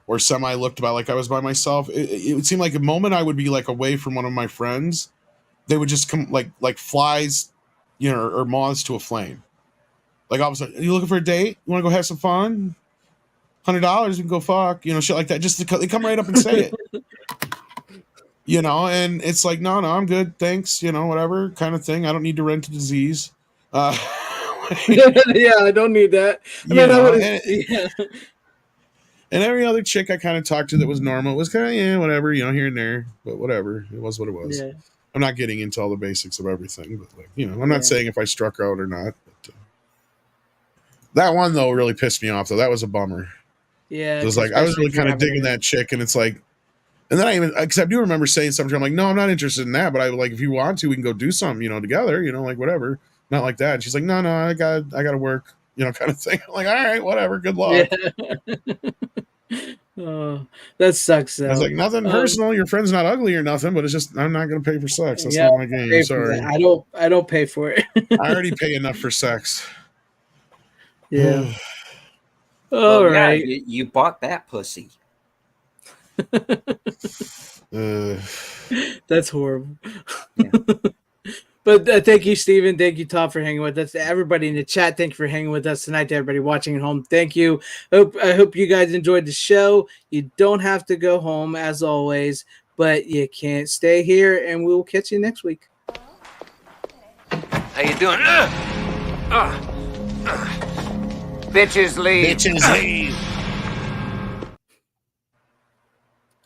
or semi looked about like I was by myself, it would seem like a moment I would be like away from one of my friends, they would just come like flies, you know, or moths to a flame. Like all of a sudden, you looking for a date? You want to go have some fun? $100, we can go fuck, you know, shit like that. Just they come right up and say it, you know. And it's like, no, I'm good, thanks, you know, whatever kind of thing. I don't need to rent a disease. Yeah, I don't need that. I mean, and every other chick I kind of talked to that was normal was kind of whatever, you know, here and there, but whatever, it was what it was. Yeah. I'm not getting into all the basics of everything, but like, you know, I'm not saying if I struck out or not. But, that one though really pissed me off though. That was a bummer. Yeah, it was like I was really kind of digging that chick, and it's like, and then because I do remember saying something. I'm like, no, I'm not interested in that, but I like if you want to, we can go do something, you know, together, you know, like whatever. Not like that. And she's like, no, I got to work, you know, kind of thing. I'm like, all right, whatever, good luck. Yeah. Oh, that sucks. Though. I was like, nothing personal. Your friend's not ugly or nothing, but it's just I'm not going to pay for sex. That's not my game. Sorry, I don't pay for it. I already pay enough for sex. Yeah. All right. Yeah, you bought that pussy. That's horrible. Yeah. But thank you, Steven. Thank you, Todd, for hanging with us. To everybody in the chat, thank you for hanging with us tonight. To everybody watching at home, thank you. I hope you guys enjoyed the show. You don't have to go home, as always, but you can't stay here, and we'll catch you next week. How you doing? Bitches leave. Bitches leave.